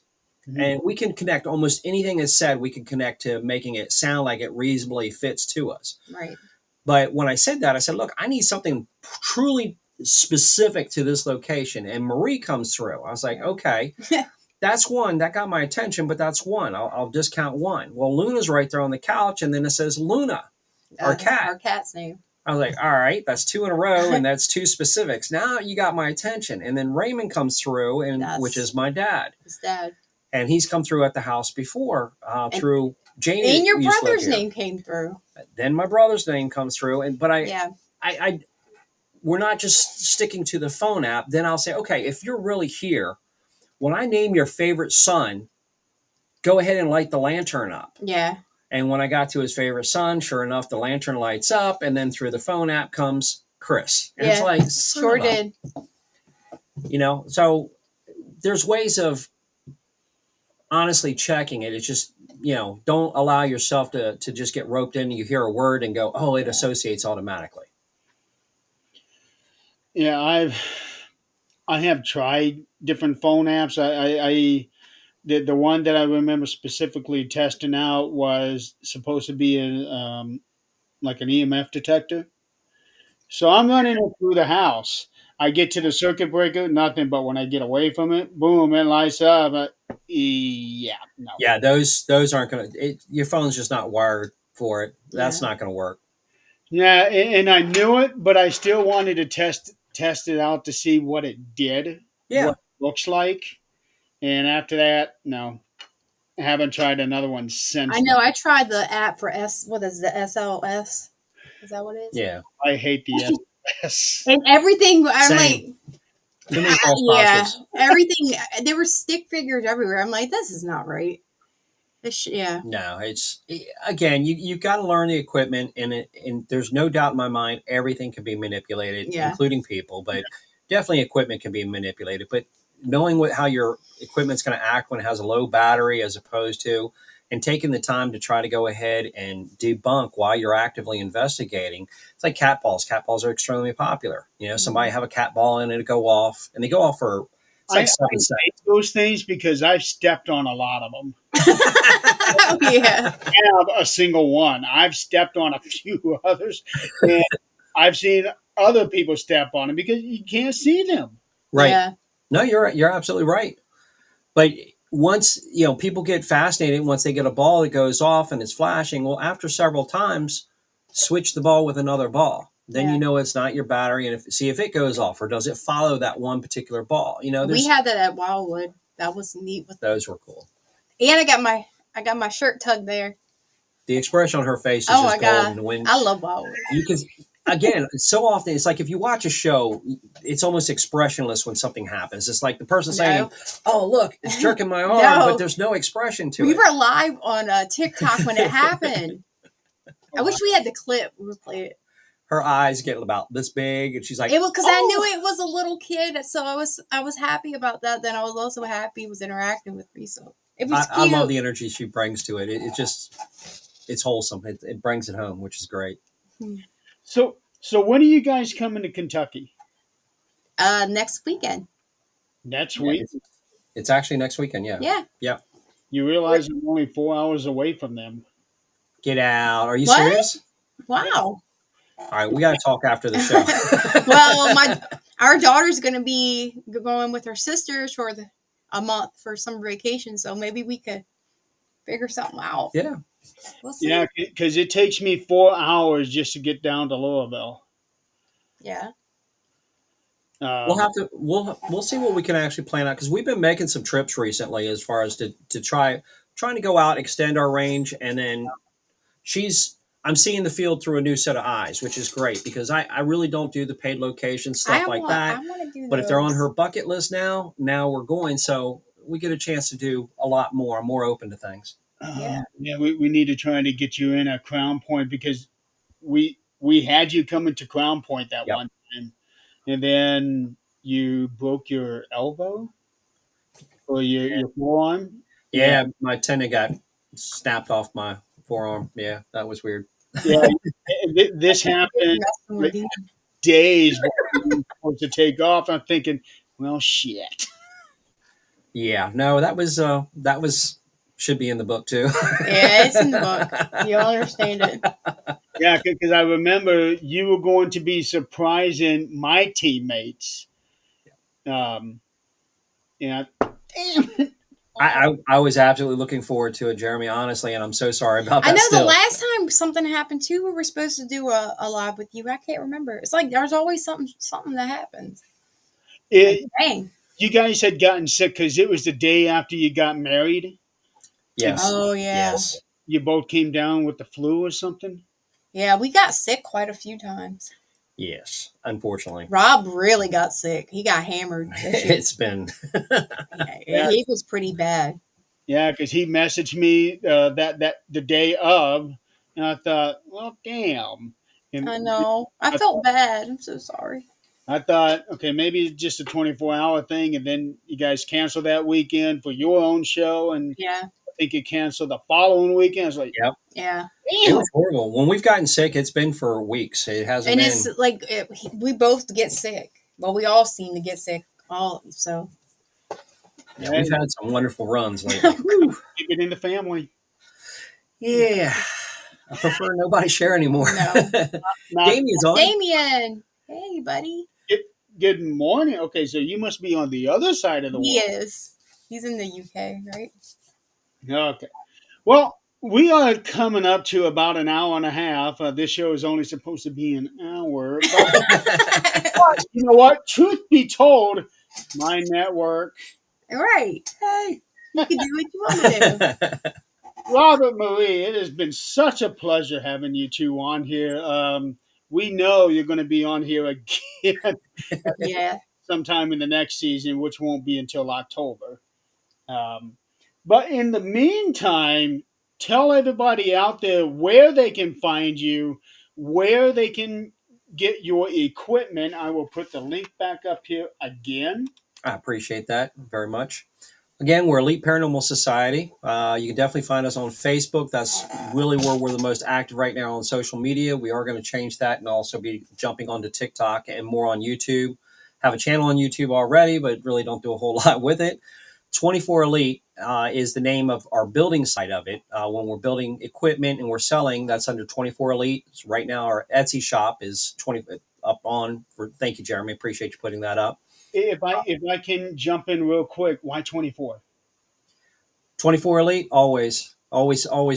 Mhm. And we can connect almost anything that's said, we can connect to making it sound like it reasonably fits to us. right. But when I said that, I said, look, I need something truly specific to this location. And Marie comes through. I was like, okay, that's one. That got my attention, but that's one. I'll discount one. Well, Luna's right there on the couch, and then it says Luna, our cat. Our cat's name. I was like, all right, that's two in a row, and that's two specifics. Now you got my attention. And then Raymond comes through, and which That's is my dad. his dad. And he's come through at the house before And, through Janie and your used to live brother's here. name came through. Then my brother's name comes through, and but Yeah, I we're not just sticking to the phone app. Then I'll say, okay, if you're really here, when I name your favorite son, go ahead and light the lantern up. yeah, And when I got to his favorite son, sure enough, the lantern lights up, and then through the phone app comes Chris. And it's yeah. like, Sure did. so there's ways of honestly checking it. It's just, don't allow yourself to just get roped in. You hear a word and go, oh, it associates automatically. Yeah, I have tried different phone apps. I the one that I remember specifically testing out was supposed to be like an EMF detector. So I'm running it through the house. I get to the circuit breaker, nothing. But when I get away from it, boom, it lights up. Yeah, no. Yeah, those aren't going to, your phone's just not wired for it. That's Yeah. not going to work. Yeah, and I knew it, but I still wanted to test it out to see what it did, Yeah. what it looks like. And after that, no, I haven't tried another one I since. know. I tried the app for what is the SLS? Is that what it is? Yeah. I hate the SS. And everything, I'm Same. like, Too many false yeah, positives. everything. There were stick figures everywhere. I'm like, this is not right. Yeah, No, again, you got to learn the equipment, and there's no doubt in my mind everything can be manipulated, yeah, including people, but definitely equipment can be manipulated. But knowing how your equipment's going to act when it has a low battery, as opposed to, and taking the time to try to go ahead and debunk while you're actively investigating. It's like cat balls. Cat balls are extremely popular. Somebody have a cat ball and it'll go off, and they go off for it's I like 7 seconds. hate those things because I've stepped on a lot of them. yeah. Have a single one. I've stepped on a few others, and I've seen other people step on them because you can't see them. Right. Yeah. No, you're absolutely right. But once, people get fascinated once they get a ball that goes off and it's flashing. Well, after several times, switch the ball with another ball. Then Yeah. you know it's not your battery, and see if it goes off, or does it follow that one particular ball. We had that at Wildwood. That was neat. Those were cool. And I got my shirt tugged there. The expression on her face is Oh just my god, golden. When I love Wildwood. you can, again, so often it's like if you watch a show, it's almost expressionless when something happens. It's like the person saying, "Oh, look, it's jerking my arm," No. but there's no expression to We it. were live on TikTok when it happened. I wish we had the clip. We would play it. Her eyes get about this big, and she's like, It was because I "Oh." knew it was a little kid, so I was happy about that. Then I was also happy he was interacting with me. So it was I cute. love the energy she brings to it. It just, it's wholesome. It brings it home, which is great. So when are you guys coming to Kentucky? Next weekend. Next Yeah, week. it's actually next weekend. Yeah. Yeah. You realize I'm only 4 hours away from them. Get out. Are you What? serious? Wow. All right, we got to talk after the show. Well, our daughter's going to be going with her sisters for a month for summer vacation, so maybe we could figure something out. Yeah. We'll see. Yeah, because it takes me 4 hours just to get down to Louisville. Yeah. We'll Um, have to we'll see what we can actually plan out because we've been making some trips recently as far as to trying to go out, extend our range, and then she's I'm seeing the field through a new set of eyes, which is great because I really don't do the paid location stuff like I that. want to do But if they're on those. her bucket list now we're going. So we get a chance to do a lot more. I'm more open to things. Yeah. yeah, we need to try to get you in at Crown Point because we had you coming to Crown Point that Yep. one time, and then you broke your elbow or your forearm. Yeah, Yeah, my tendon got snapped off my forearm. Yeah, that was weird. yeah. This happened Messing like with you. days before we were supposed to take off. I'm thinking, well, shit. Yeah, no, that was should be in the book too. Yeah, it's in the book. You'll understand it. Yeah, because I remember you were going to be surprising my teammates. Um, yeah, damn it. I was absolutely looking forward to it, Jeremy, honestly, and I'm so sorry about I that know the still. last time something happened too, we were supposed to do a live with you. I can't remember. It's like there's always something that happens. Like It, dang. you guys had gotten sick because it was the day after you got married, and Yes. Oh yeah. Yes. you both came down with the flu or something. Yeah, we got sick quite a few times. Yes. Unfortunately. Rob really got sick. He got hammered this year. It's been Yeah, he was pretty bad. Yeah, because he messaged me that the day of, and I thought, well, damn. I And know. I I, felt bad. I'm so sorry. I thought, okay, maybe it's just a 24-hour thing, and then you guys cancel that weekend for your own show, and Yeah. I think you canceled the following weekend. I was like, yep. Yeah. It damn. was horrible. When we've gotten sick, it's been for weeks. It hasn't And been. it's like we both get sick. Well, we all seem to get sick. All so. Yeah, Hey, we've had some wonderful runs lately. Whew. keep it in the family. Yeah. I prefer nobody share anymore. No. Not Damien's on. Damien. Hey, buddy. good, good morning. Okay, so you must be on the other side of the He world. is. He's in the UK, right? Okay. Well, we are coming up to about an hour and a half. This show is only supposed to be an hour. But you know what? Truth be told, my network, Right. Hey, you can do what you want to do. Robert Marie, it has been such a pleasure having you two on here. We know you're going to be on here again Yeah. sometime in the next season, which won't be until October. Um, but in the meantime, tell everybody out there where they can find you, where they can get your equipment. I will put the link back up here again. I appreciate that very much. Again, we're Elite Paranormal Society. You can definitely find us on Facebook. That's really where we're the most active right now on social media. We are going to change that and also be jumping onto TikTok and more on YouTube. Have a channel on YouTube already, but really don't do a whole lot with it. 24 Elite is the name of our building site of it. When we're building equipment and we're selling, that's under 24 Elite. So right now, our Etsy shop is 20 up on. Thank you, Jeremy. Appreciate you putting that up. If I can jump in real quick, why 24? 24 Elite, always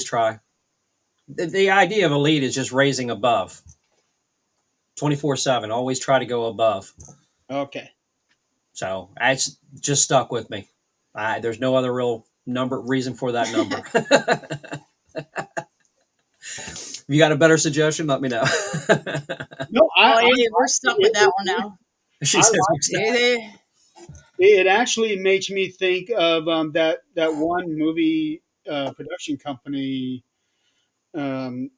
try. The idea of Elite is just raising above. 24/7, always try to go above. Okay. So that's just stuck with me. There's no other real reason for that number. If you got a better suggestion, let me know. No, We're stuck with that one now. She I says, it actually makes me think of that one movie production company, um,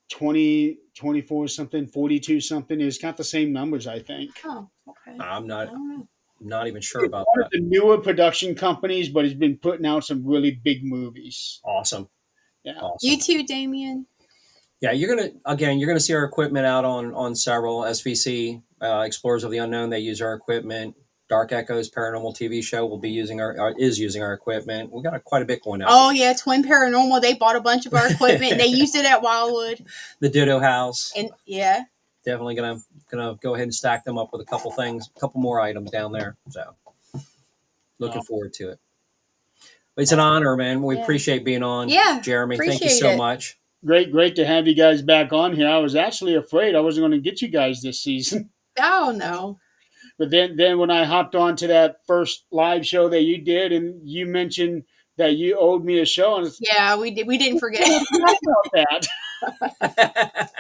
20 24 something, 42 something. It's got the same numbers, I think. Oh, okay. I'm I not don't know. not even sure It's about one of that. the newer production companies, but he's been putting out some really big movies. Awesome. Yeah. Awesome. You too, Damien. Yeah, you're gonna see our equipment out on several SVC Explorers of the Unknown. They use our equipment. Dark Echoes Paranormal TV show will be using is using our equipment. We got quite a bit going out. Oh yeah, Twin Paranormal. They bought a bunch of our equipment and they used it at Wildwood. The Ditto House. And yeah, Definitely gonna go ahead and stack them up with a couple more items down there. So looking forward to it. But it's an honor, man. We Yeah. appreciate being on. Yeah, Jeremy, thank you appreciate so it. much. Great to have you guys back on here. I was actually afraid I wasn't going to get you guys this season. Oh no. But then when I hopped on to that first live show that you did, and you mentioned that you owed me a show, and Yeah, we did. We didn't forget. I forgot about that.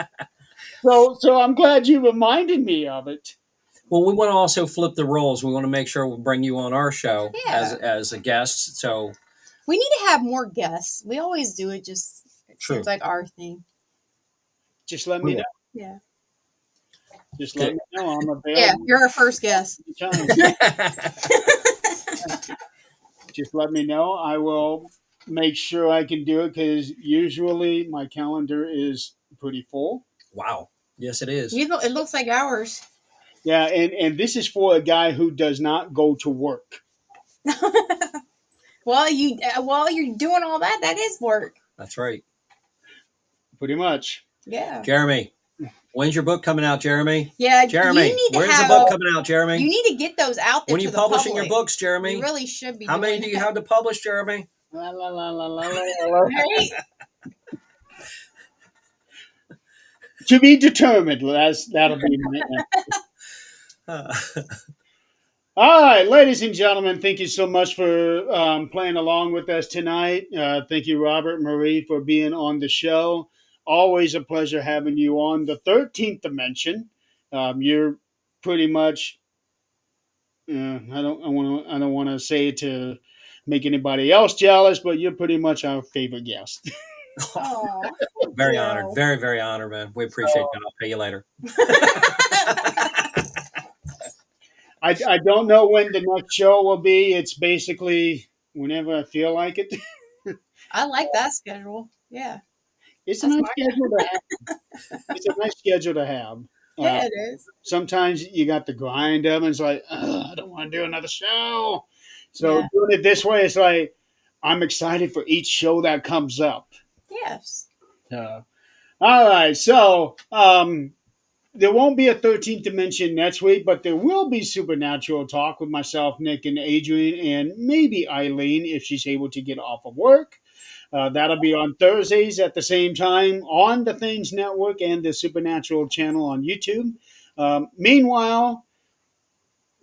So I'm glad you reminded me of it. Well, we want to also flip the roles. We want to make sure we bring you on our show Yeah. as a guest. So We need to have more guests. We always do it. Just it True. seems like our thing. Just let me know. Yeah. Just let me know. I'm available. Yeah, you're our first guest. Anytime. Just let me know. I will make sure I can do it because usually my calendar is pretty full. Wow. Yes, it is. It looks like ours. Yeah, and this is for a guy who does not go to work. While you're doing all that, that is work. That's right. Pretty much. Yeah. Jeremy, when's your book coming out, Jeremy? Yeah, Jeremy, you need to when's have, the book coming out, Jeremy? You need to get those out there. When are you to the publishing public. your books, Jeremy? You really should be. How many do you have to publish, Jeremy? La, la, la, la, la, la, la. Right? To be determined. That'll be my All right, ladies and gentlemen, thank you so much for playing along with us tonight. Thank you, Robert, Marie, for being on the show. Always a pleasure having you on the 13th dimension. You're pretty much. I don't want to say it to make anybody else jealous, but you're pretty much our favorite guest. Aw, Very thank honored. you. Very, very honored, man. We appreciate that. I'll pay you later. I don't know when the next show will be. It's basically whenever I feel like it. I like that schedule. Yeah. It's a That's nice my- schedule to have. It's a nice schedule to have. Yeah, it is. Sometimes you got the grind of it. It's like, I don't want to do another show. So Yeah. doing it this way, it's like I'm excited for each show that comes up. Yes. All right. So there won't be a 13th dimension next week, but there will be supernatural talk with myself, Nick, and Adrian, and maybe Eileen if she's able to get off of work. That'll be on Thursdays at the same time on the Things Network and the Supernatural channel on YouTube. Meanwhile,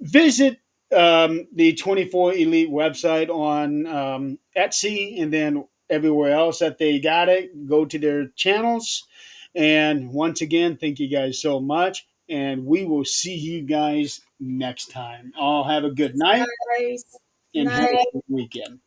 visit the 24 Elite website on Etsy and then everywhere else that they got it. Go to their channels. And once again, thank you guys so much. And we will see you guys next time. All have a good night Nice. and have a Night. good weekend.